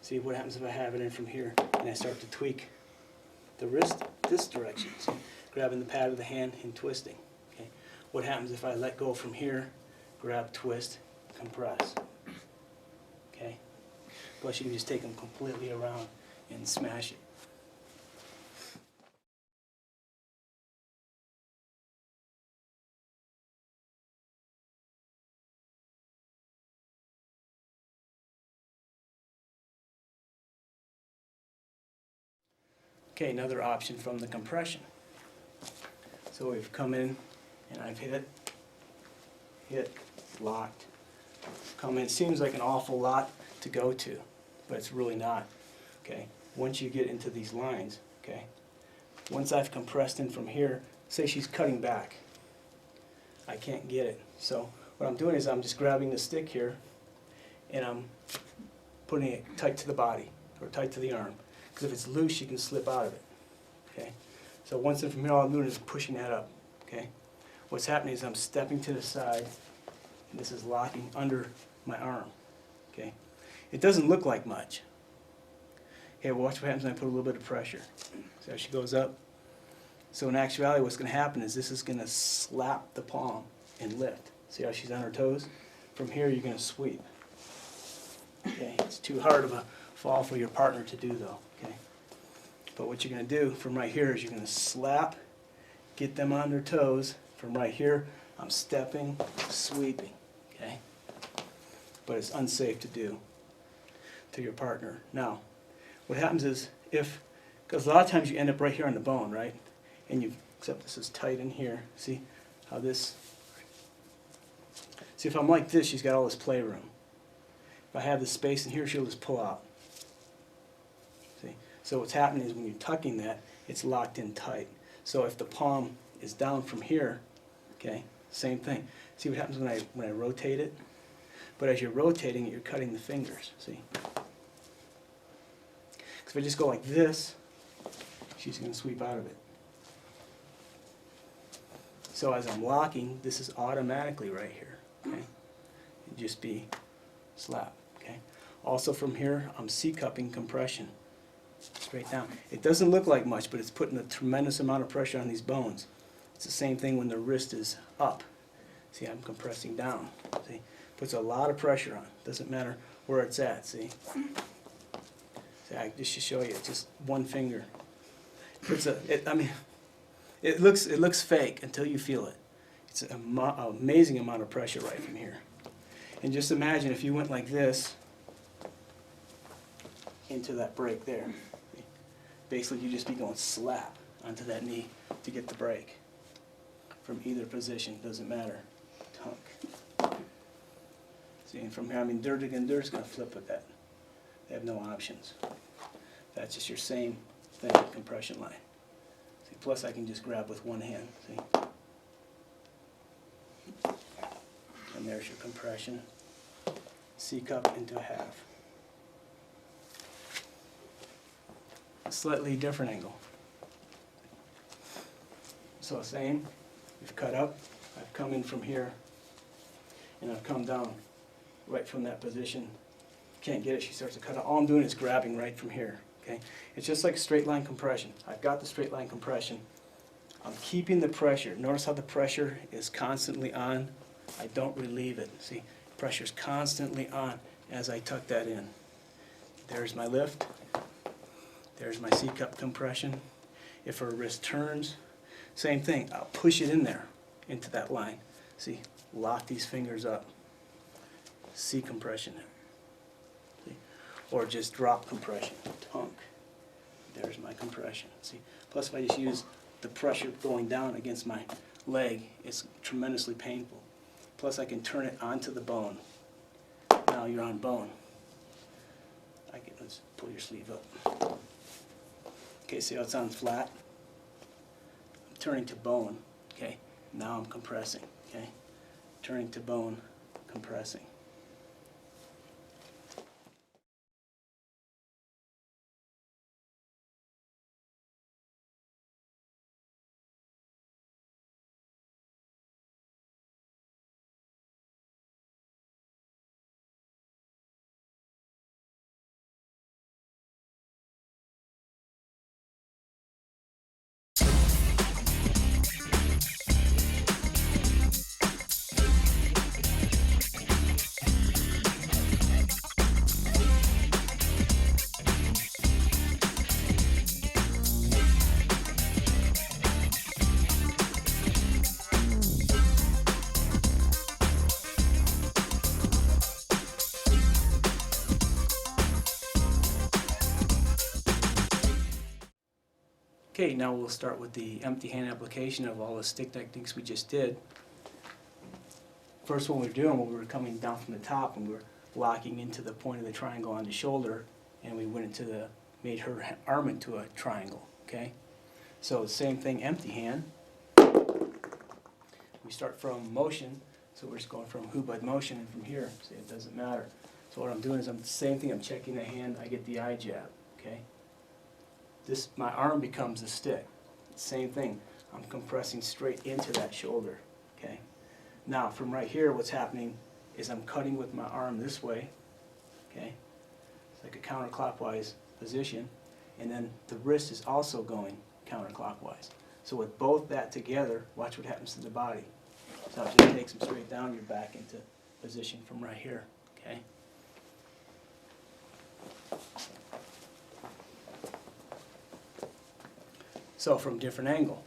See what happens if I have it in from here and I start to tweak the wrist this direction. See, grabbing the pad of the hand and twisting. Okay. What happens if I let go from here, grab, twist, compress. Okay. Plus you can just take them completely around and smash it. Okay, another option from the compression. So we've come in and I've hit, locked, come in. It seems like an awful lot to go to, but it's really not. Okay, once you get into these lines, okay, once I've compressed in from here, say she's cutting back, I can't get it. So what I'm doing is I'm just grabbing the stick here and I'm putting it tight to the body or tight to the arm. Because if it's loose, you can slip out of it. Okay. So once in from here, all I'm doing is pushing that up. Okay. What's happening is I'm stepping to the side, and this is locking under my arm. Okay. It doesn't look like much. Okay. Watch what happens when I put a little bit of pressure. See how she goes up. So in actuality, what's going to happen is this is going to slap the palm and lift. See how she's on her toes? From here, you're going to sweep. Okay. It's too hard of a fall for your partner to do, though. Okay. But what you're going to do from right here is you're going to slap, get them on their toes. From right here, I'm stepping, sweeping. Okay. But it's unsafe to do to your partner. Now, what happens is because a lot of times you end up right here on the bone, right? And except this is tight in here. See how this? See, if I'm like this, she's got all this playroom. If I have this space in here, she'll just pull out. See? So what's happening is when you're tucking that, it's locked in tight. So if the palm is down from here, okay, same thing. See what happens when I rotate it? But as you're rotating it, you're cutting the fingers, see? Because if I just go like this, she's going to sweep out of it. So as I'm locking, this is automatically right here, okay? It'd just be slap, Also from here, I'm C-cupping compression, straight down. It doesn't look like much, but it's putting a tremendous amount of pressure on these bones. It's the same thing when the wrist is up. See, I'm compressing down. See, puts a lot of pressure on. Doesn't matter where it's at, see? See, just to show you, it's just one finger. It looks fake until you feel it. It's an amazing amount of pressure right from here. And just imagine if you went like this into that break there. Basically, you just be going slap onto that knee to get the break. From either position, doesn't matter. Tunk. See, and from here, I mean, dirt's going to flip with that. They have no options. That's just your same thing, compression line. See, plus I can just grab with one hand, see? And there's your compression. C-cup into a half. A slightly different angle. So same, we've cut up, I've come in from here, and I've come down right from that position. Can't get it, she starts to cut out. All I'm doing is grabbing right from here, okay? It's just like straight line compression. I've got the straight line compression. I'm keeping the pressure. Notice how the pressure is constantly on. I don't relieve it. See, pressure's constantly on as I tuck that in. There's my lift. There's my C-cup compression. If her wrist turns, same thing. I'll push it in there, into that line. See, lock these fingers up. C compression. See? Or just drop compression. Tunk. There's my compression. See, plus if I just use the pressure going down against my leg, it's tremendously painful. Plus I can turn it onto the bone. Now you're on bone. Let's pull your sleeve up. Okay, see how it's on flat? I'm turning to bone, okay? Now I'm compressing, okay? Turning to bone, compressing. Okay, now we'll start with the empty hand application of all the stick techniques we just did. First, what we were doing, we were coming down from the top and we were locking into the point of the triangle on the shoulder, and we went into made her arm into a triangle, okay? So same thing, empty hand. We start from motion, so we're just going from hubud motion, and from here, see, it doesn't matter. So what I'm doing is same thing, I'm checking the hand, I get the eye jab, okay? My arm becomes the stick. Same thing. I'm compressing straight into that shoulder. Okay. Now from right here, what's happening is I'm cutting with my arm this way. Okay. It's like a counterclockwise position, and then the wrist is also going counterclockwise. So with both that together, watch what happens to the body. So it just takes them straight down. You're back into position from right here. Okay. So from different angle,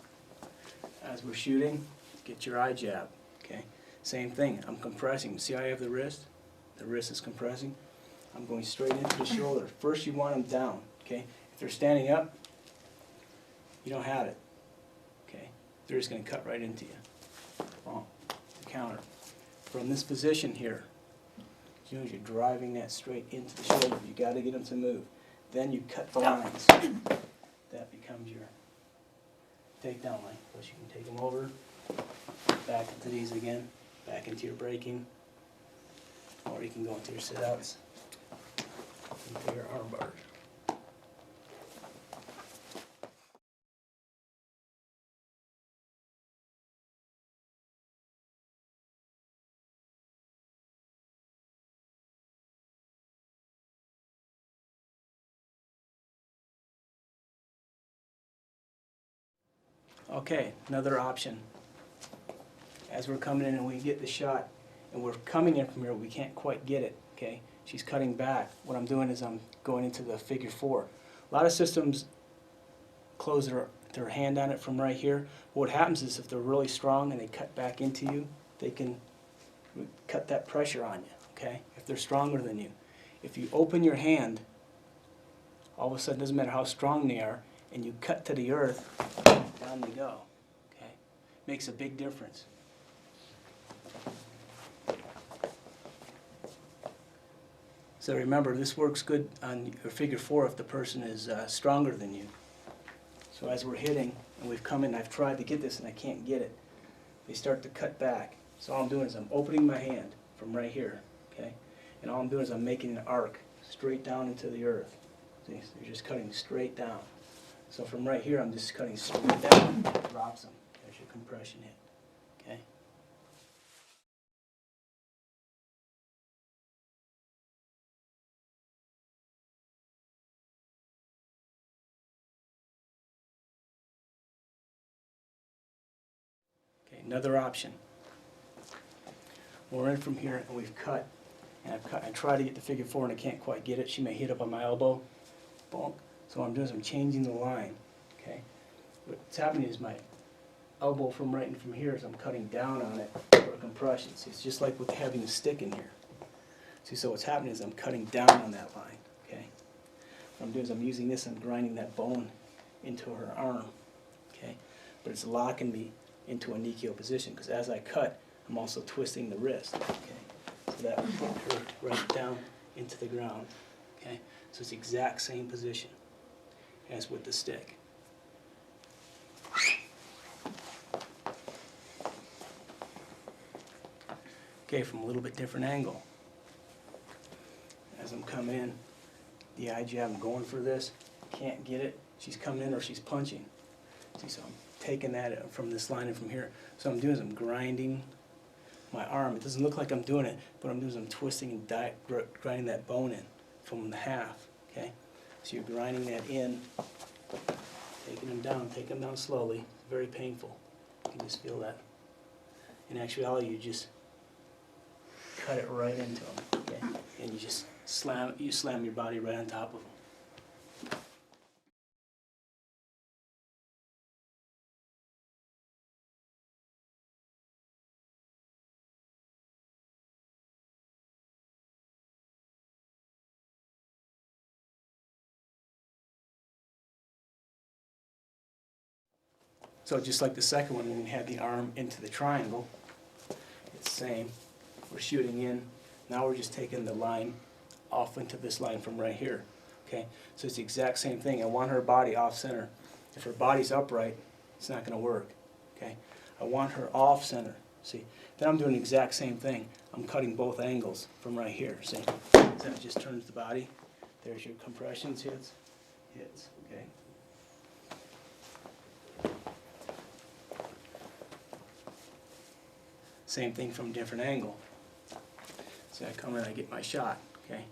as we're shooting, get your eye jab, okay? Same thing, I'm compressing. See how I have the wrist? The wrist is compressing. I'm going straight into the shoulder. First you want them down, okay? If they're standing up, you don't have it, okay? They're just going to cut right into you. Well, the counter. From this position here, as soon as you're driving that straight into the shoulder, you got to get them to move. Then you cut the lines. That becomes your takedown line. Plus you can take them over, back into these again, back into your braking, or you can go into your sit-outs, into your arm bars. Okay, another option. As we're coming in and we get the shot, and we're coming in from here, we can't quite get it, okay? She's cutting back. What I'm doing is I'm going into the figure 4. A lot of systems close their hand on it from right here. What happens is if they're really strong and they cut back into you, they can cut that pressure on you, okay? If they're stronger than you. If you open your hand, all of a sudden, it doesn't matter how strong they are, and you cut to the earth, down they go, okay? Makes a big difference. So remember, this works good on your figure 4 if the person is stronger than you. So as we're hitting, and we've come in, I've tried to get this and I can't get it, they start to cut back. So all I'm doing is I'm opening my hand from right here, okay? And all I'm doing is I'm making an arc straight down into the earth. See, so you're just cutting straight down. So from right here, I'm just cutting straight down, drops them. There's your compression hit, okay? Okay, another option. We're in from here and we've cut, and I try to get the figure 4 and I can't quite get it. She may hit up on my elbow. Bonk. So what I'm doing is I'm changing the line. Okay. What's happening is my elbow from right in from here is I'm cutting down on it for compression. See, it's just like with having a stick in here. See, so what's happening is I'm cutting down on that line. Okay. What I'm doing is I'm using this and grinding that bone into her arm. Okay. But it's locking me into a Nikio position because as I cut, I'm also twisting the wrist. Okay. So that would put her right down into the ground. Okay. So it's the exact same position as with the stick. Okay, from a little bit different angle. As I'm coming in, the IG I'm going for this, can't get it. She's coming in or she's punching. See, so I'm taking that from this line and from here. So what I'm doing is I'm grinding my arm. It doesn't look like I'm doing it, but what I'm doing is I'm twisting and grinding that bone in from the half. Okay, so you're grinding that in, taking them down slowly. It's very painful. You can just feel that. In actuality, you just cut it right into them, okay? And you just slam your body right on top of them. So just like the second one, when we had the arm into the triangle, it's the same. We're shooting in. Now we're just taking the line off into this line from right here. Okay, so it's the exact same thing. I want her body off center. If her body's upright, it's not going to work. Okay, I want her off center. See, then I'm doing the exact same thing. I'm cutting both angles from right here. See, so that just turns the body. There's your compressions, hits. Okay. Same thing from a different angle. See, I come in, I get my shot, okay?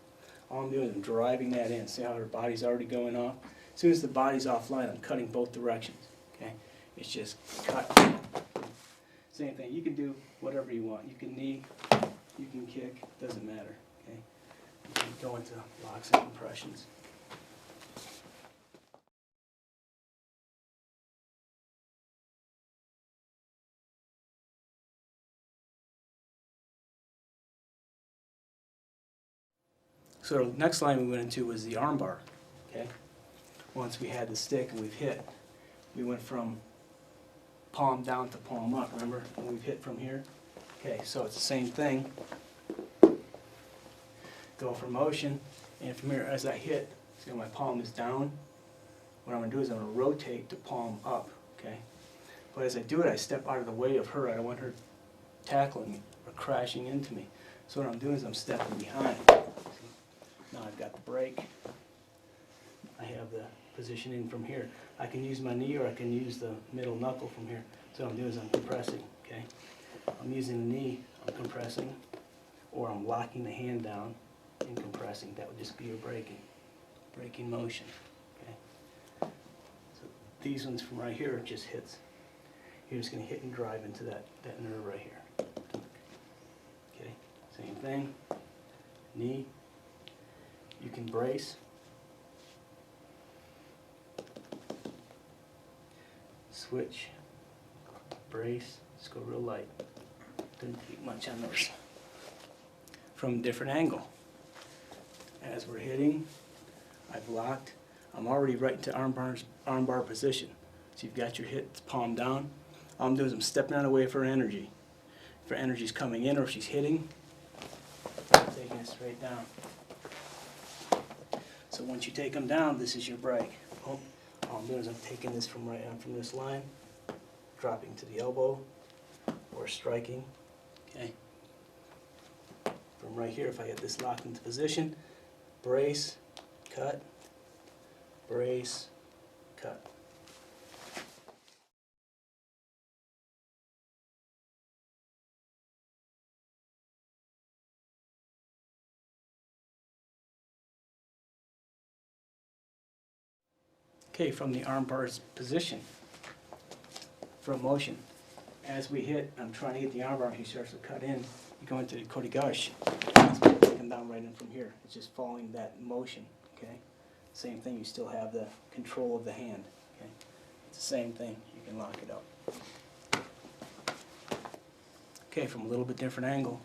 All I'm doing is I'm driving that in. See how her body's already going off? As soon as the body's offline, I'm cutting both directions, okay? It's just cut. Same thing. You can do whatever you want. You can knee, you can kick, doesn't matter, okay? You can go into locks and compressions. So the next line we went into was the arm bar, okay? Once we had the stick and we've hit, we went from palm down to palm up, remember? And we've hit from here. Okay, so it's the same thing. Go for motion, and from here, as I hit, see how my palm is down? What I'm going to do is I'm going to rotate to palm up, okay? But as I do it, I step out of the way of her. I don't want her tackling me or crashing into me. So what I'm doing is I'm stepping behind. Now I've got the brake. I have the positioning from here. I can use my knee or I can use the middle knuckle from here. So what I'm doing is I'm compressing, okay? I'm using the knee, I'm compressing, or I'm locking the hand down and compressing. That would just be your braking motion, okay? So these ones from right here are just hits, you're just going to hit and drive into that nerve right here. Okay, same thing. Knee. You can brace. Switch. Brace. Just go real light. Didn't take much on those. From a different angle. As we're hitting, I've locked. I'm already right into armbar position. So you've got your hit palm down. All I'm doing is I'm stepping out of the way for energy. If her energy's coming in or if she's hitting, I'm taking it straight down. So once you take them down, this is your break. Oh, all I'm doing is I'm taking this from from this line, dropping to the elbow, or striking. Okay. From right here, if I get this locked into position, brace, cut, brace, cut. Okay, from the arm bar's position, from motion. As we hit, I'm trying to get the arm bar, he starts to cut in, you go into the Kotigash, take him down right in from here. It's just following that motion, okay? Same thing, you still have the control of the hand, okay? It's the same thing, you can lock it up. Okay, from a little bit different angle,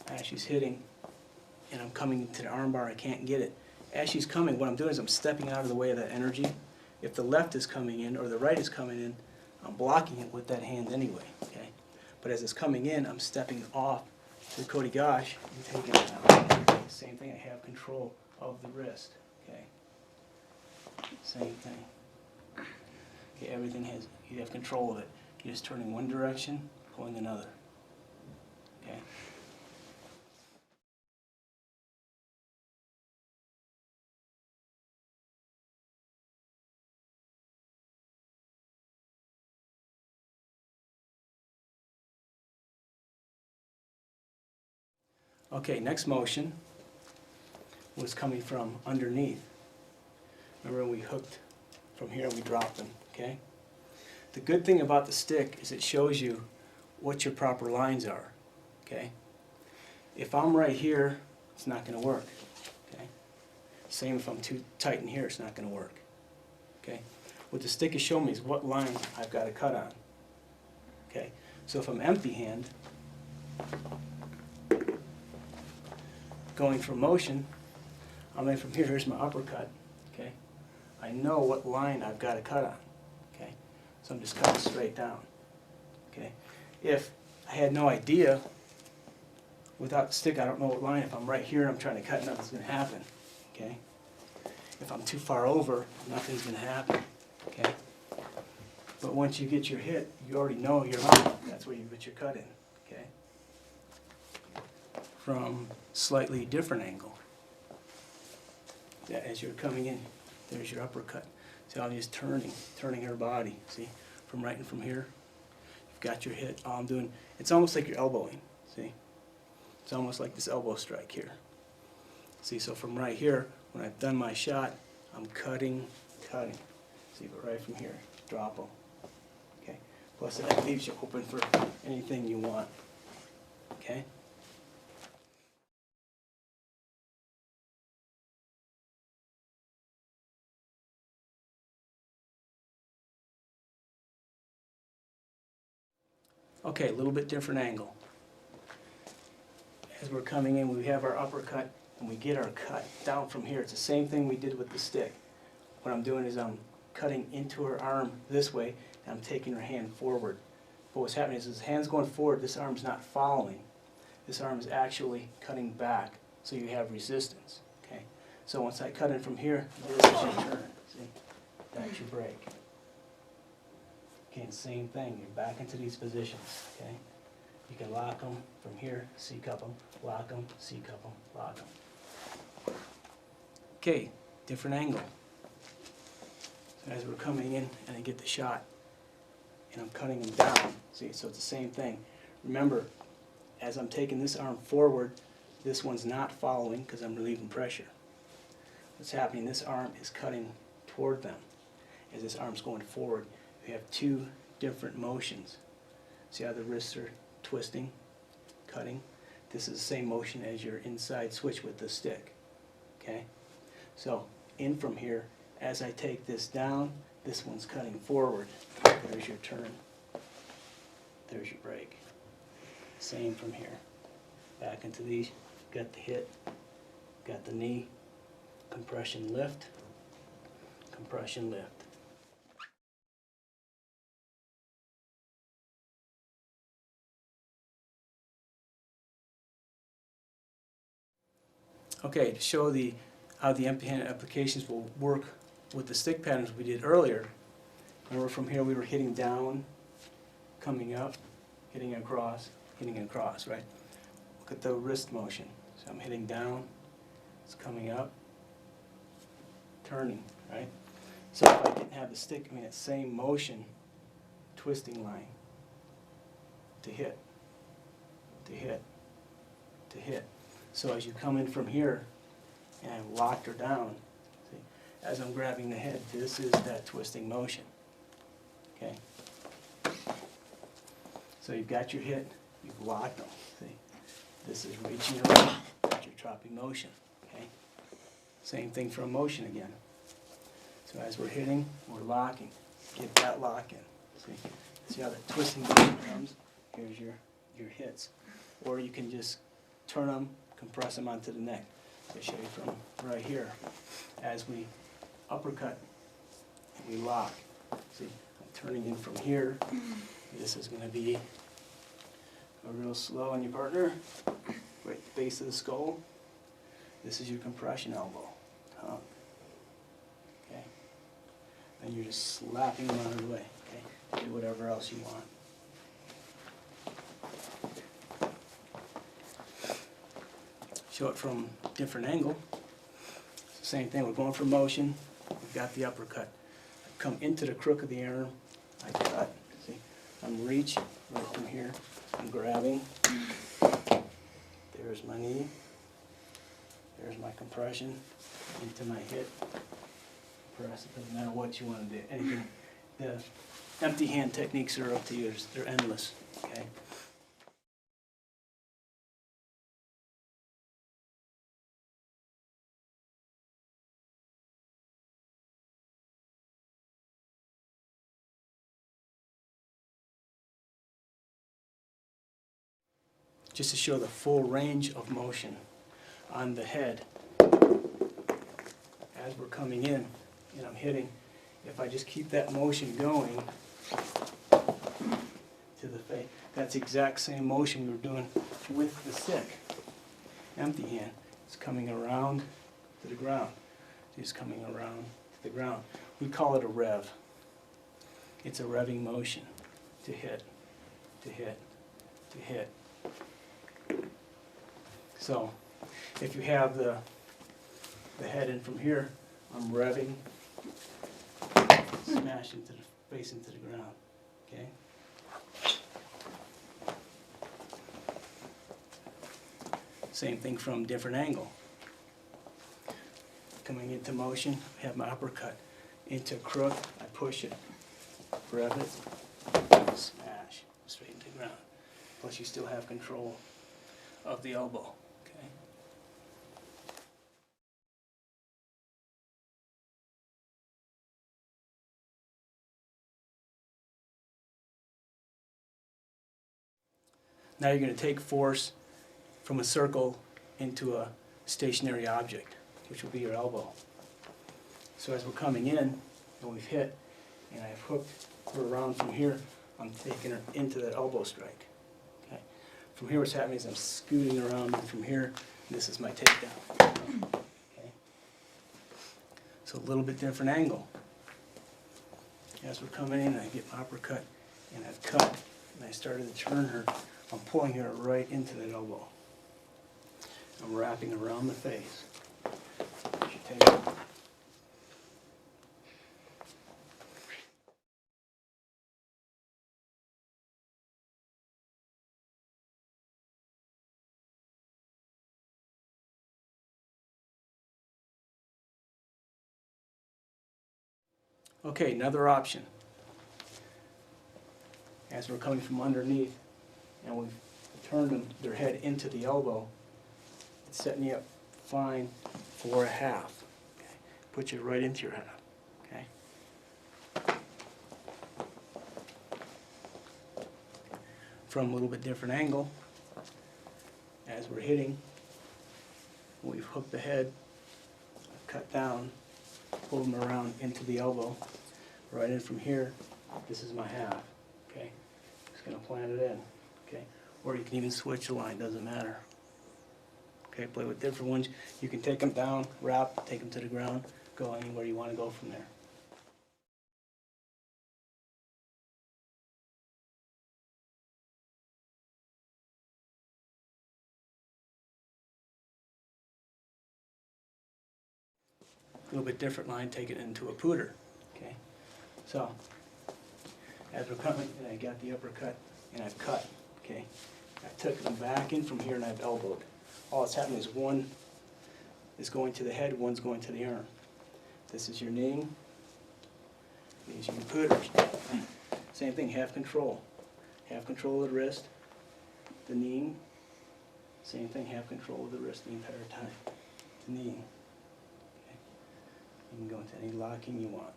as she's hitting, and I'm coming to the arm bar, I can't get it. As she's coming, what I'm doing is I'm stepping out of the way of that energy. If the left is coming in or the right is coming in, I'm blocking it with that hand anyway, okay? But as it's coming in, I'm stepping off to the Kotigash and taking it down. Same thing, I have control of the wrist, okay? Same thing. Okay, everything has, you have control of it. You're just turning one direction, pulling another, okay? Okay, next motion was coming from underneath. Remember we hooked from here and we dropped them, okay? The good thing about the stick is it shows you what your proper lines are, okay? If I'm right here, it's not going to work, okay? Same if I'm too tight in here, it's not going to work, okay? What the stick is showing me is what line I've got to cut on, okay? So if I'm empty hand, going from motion, I'm in from here, here's my uppercut, okay? I know what line I've got to cut on, okay? So I'm just cutting straight down, okay? If I had no idea, without the stick, I don't know what line, if I'm right here, I'm trying to cut, nothing's going to happen, okay? If I'm too far over, nothing's going to happen, okay? But once you get your hit, you already know your line, that's where you put your cut in, okay? From slightly different angle. As you're coming in, there's your uppercut. See, I'm just turning her body. See, from right and from here, you've got your hit. All I'm doing, it's almost like you're elbowing. See, it's almost like this elbow strike here. See, so from right here, when I've done my shot, I'm cutting. See, but right from here, drop them. Okay. Plus, that leaves you open for anything you want. Okay. Okay, a little bit different angle. As we're coming in, we have our uppercut, and we get our cut down from here. It's the same thing we did with the stick. What I'm doing is I'm cutting into her arm this way, and I'm taking her hand forward. But what's happening is his hand's going forward, this arm's not following. This arm is actually cutting back, so you have resistance. Okay. So once I cut in from here, this is your turn. See? That's your break. Okay, and same thing, you're back into these positions, okay? You can lock them from here, C-cup them, lock them, C-cup them, lock them. Okay, different angle. So as we're coming in and I get the shot, and I'm cutting them down, see, so it's the same thing. Remember, as I'm taking this arm forward, this one's not following because I'm relieving pressure. What's happening, this arm is cutting toward them. As this arm's going forward, we have two different motions. See how the wrists are twisting, cutting? This is the same motion as your inside switch with the stick. Okay? So, in from here, as I take this down, this one's cutting forward. There's your turn. There's your break. Same from here. Back into these, got the hit, got the knee, compression lift, compression lift. Okay, to show how the empty hand applications will work with the stick patterns we did earlier. Remember from here we were hitting down, coming up, hitting across, right? Look at the wrist motion. So I'm hitting down, it's coming up, turning, right? So if I didn't have the stick, I mean that same motion, twisting line, to hit, to hit, to hit. So as you come in from here, and I've locked her down, see, as I'm grabbing the head, this is that twisting motion. Okay? So you've got your hit, you've locked them. See? This is reaching around, that's your dropping motion. Okay? Same thing for a motion again. So as we're hitting, we're locking. Get that lock in. See how the twisting motion comes? Here's your hits. Or you can just turn them, compress them onto the neck. I'll show you from right here. As we uppercut, we lock. See, I'm turning in from here. This is going to be a real slow on your partner. Right at the base of the skull. This is your compression elbow. Okay. Then you're just slapping them out of the way. Okay. Do whatever else you want. Show it from a different angle. It's the same thing. We're going for motion. We've got the uppercut. I come into the crook of the arm. I cut. See, I'm reaching right from here. I'm grabbing. There's my knee. There's my compression into my hip. Press. It doesn't matter what you want to do. Anything. The empty hand techniques are up to you. They're endless. Okay. Just to show the full range of motion on the head. As we're coming in and I'm hitting, if I just keep that motion going to the face, that's the exact same motion we were doing with the stick. Empty hand. It's coming around to the ground. It's coming around to the ground. We call it a rev. It's a revving motion to hit, to hit, to hit. So, if you have the head in from here, I'm revving, smash into the face into the ground. Okay. Same thing from different angle. Coming into motion, I have my uppercut into crook. I push it, rev it, smash straight into the ground. Plus, you still have control of the elbow. Okay. Now you're going to take force from a circle into a stationary object, which will be your elbow. So as we're coming in, and we've hit, and I've hooked her around from here, I'm taking her into that elbow strike. Okay. From here what's happening is I'm scooting around from here, and this is my takedown. Okay. So a little bit different angle. As we're coming in, I get my uppercut, and I've cut, and I started to turn her. I'm pulling her right into that elbow. I'm wrapping around the face. She takes it. Okay, another option. as we're coming from underneath, and we've turned their head into the elbow, it's setting you up fine for a half. Okay. Put you right into your half. Okay. From a little bit different angle, as we're hitting, we've hooked the head, cut down, pull them around into the elbow, right in from here. This is my half. Okay. Just going to plant it in. Okay. Or you can even switch the line, doesn't matter. Okay, play with different ones. You can take them down, wrap, take them to the ground, go anywhere you want to go from there. A little bit different line, take it into a pooter. Okay, so as we're coming, and I got the uppercut and I've cut. Okay, I took them back in from here and I've elbowed. All that's happening is one is going to the head, one's going to the arm. This is your kneeing. These are your pooters. Same thing, have control. Have control of the wrist, the kneeing. Same thing, have control of the wrist the entire time. The kneeing. Okay. You can go into any locking you want.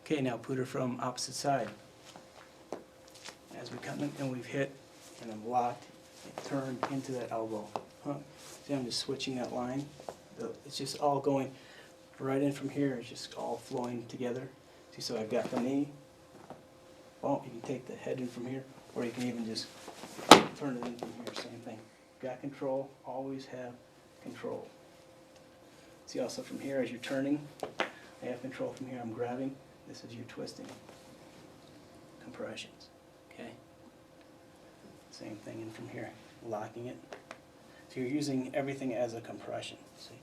Okay, now pooter from opposite side. As we come in and we've hit and I'm locked, it turned into that elbow. See, I'm just switching that line. It's just all going right in from here. It's just all flowing together. See, so I've got the knee. Oh, you can take the head in from here, or you can even just turn it in from here. Same thing. Got control. Always have control. See, also from here as you're turning, I have control from here. I'm grabbing. This is your twisting. Compressions. Okay. Same thing in from here, locking it. So you're using everything as a compression. See,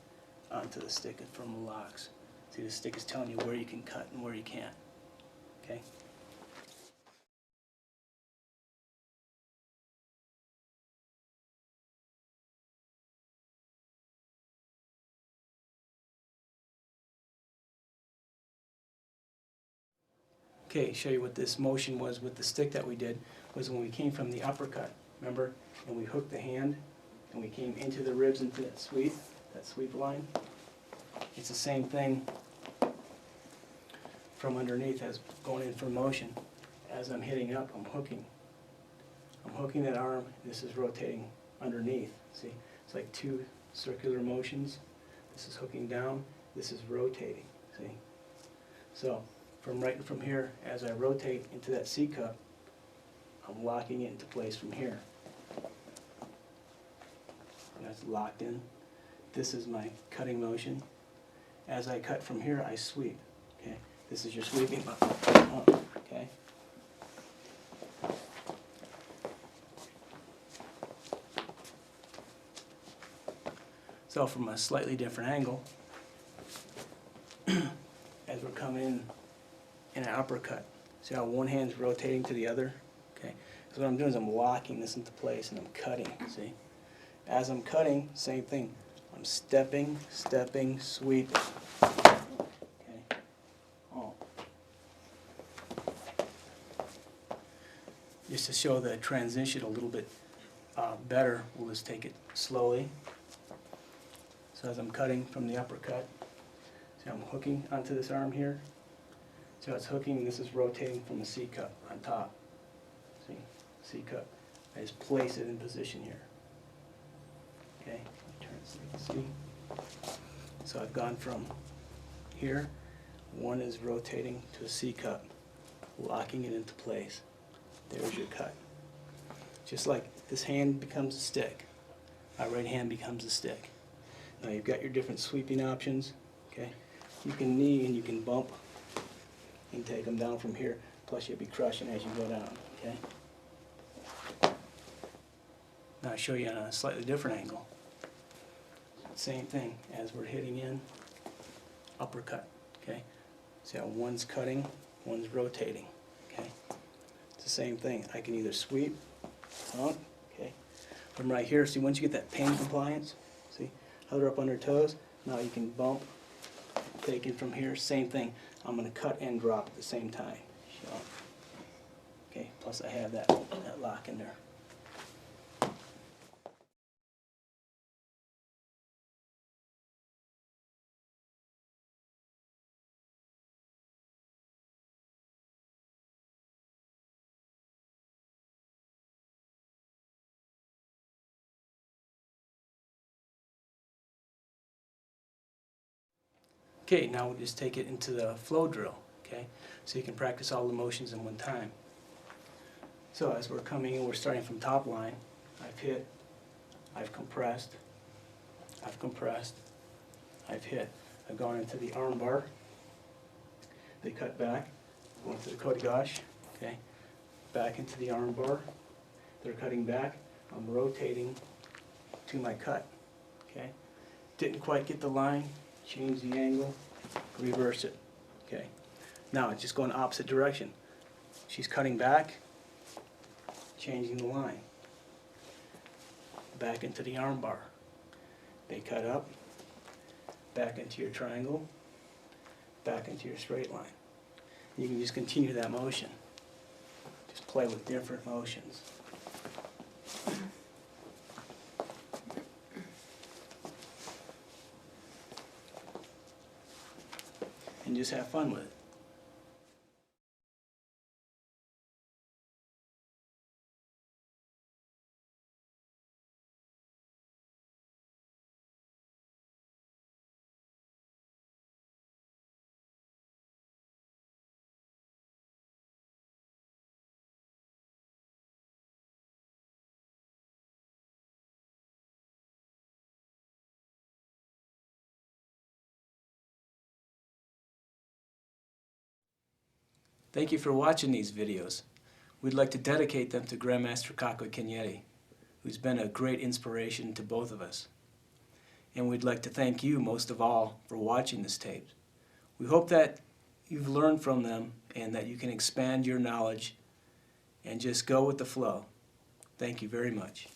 onto the stick from the locks. See, the stick is telling you where you can cut and where you can't. Okay. Okay, show you what this motion was with the stick that we did, was when we came from the uppercut, remember? And we hooked the hand, and we came into the ribs into that sweep line. It's the same thing from underneath as going in for motion. As I'm hitting up, I'm hooking. I'm hooking that arm, this is rotating underneath. See, it's like two circular motions. This is hooking down, this is rotating, see? So, from here, as I rotate into that C cup, I'm locking it into place from here. That's locked in. This is my cutting motion. As I cut from here, I sweep. Okay, this is your sweeping button. Okay. So from a slightly different angle, as we're coming in an uppercut. See how one hand's rotating to the other? Okay. So what I'm doing is I'm locking this into place and I'm cutting, see? As I'm cutting, same thing. I'm stepping, sweeping. Okay. Oh. Just to show the transition a little bit better, we'll just take it slowly. So as I'm cutting from the uppercut, see I'm hooking onto this arm here. So it's hooking, this is rotating from the C cup on top. See, C cup. I just place it in position here. Okay, turn it so you can see. So I've gone from here, one is rotating to a C cup, locking it into place. There's your cut. Just like this hand becomes a stick, my right hand becomes a stick. Now you've got your different sweeping options. Okay, you can knee and you can bump. You can take them down from here, plus you'll be crushing as you go down, okay? Now I'll show you on a slightly different angle. Same thing, as we're hitting in, uppercut, okay? See how one's cutting, one's rotating, okay? It's the same thing. I can either sweep, okay? From right here, see once you get that pain compliance, see, how they're up on their toes, now you can bump, take it from here, same thing. I'm going to cut and drop at the same time. So, okay, plus I have that lock in there. Okay, now we'll just take it into the flow drill, okay? So you can practice all the motions in one time. So as we're coming in, we're starting from top line. I've hit, I've compressed, I've compressed, I've hit. I've gone into the arm bar. They cut back, going to the kotegash, okay? Back into the arm bar. They're cutting back. I'm rotating to my cut, okay? Didn't quite get the line. Change the angle, reverse it, okay? Now it's just going opposite direction. She's cutting back, changing the line. Back into the arm bar. They cut up, back into your triangle, back into your straight line. You can just continue that motion. Just play with different motions. And just have fun with it. Thank you for watching these videos. We'd like to dedicate them to Grandmaster Kakwe Kenyeti, who's been a great inspiration to both of us. And we'd like to thank you most of all for watching this tape. We hope that you've learned from them and that you can expand your knowledge and just go with the flow. Thank you very much.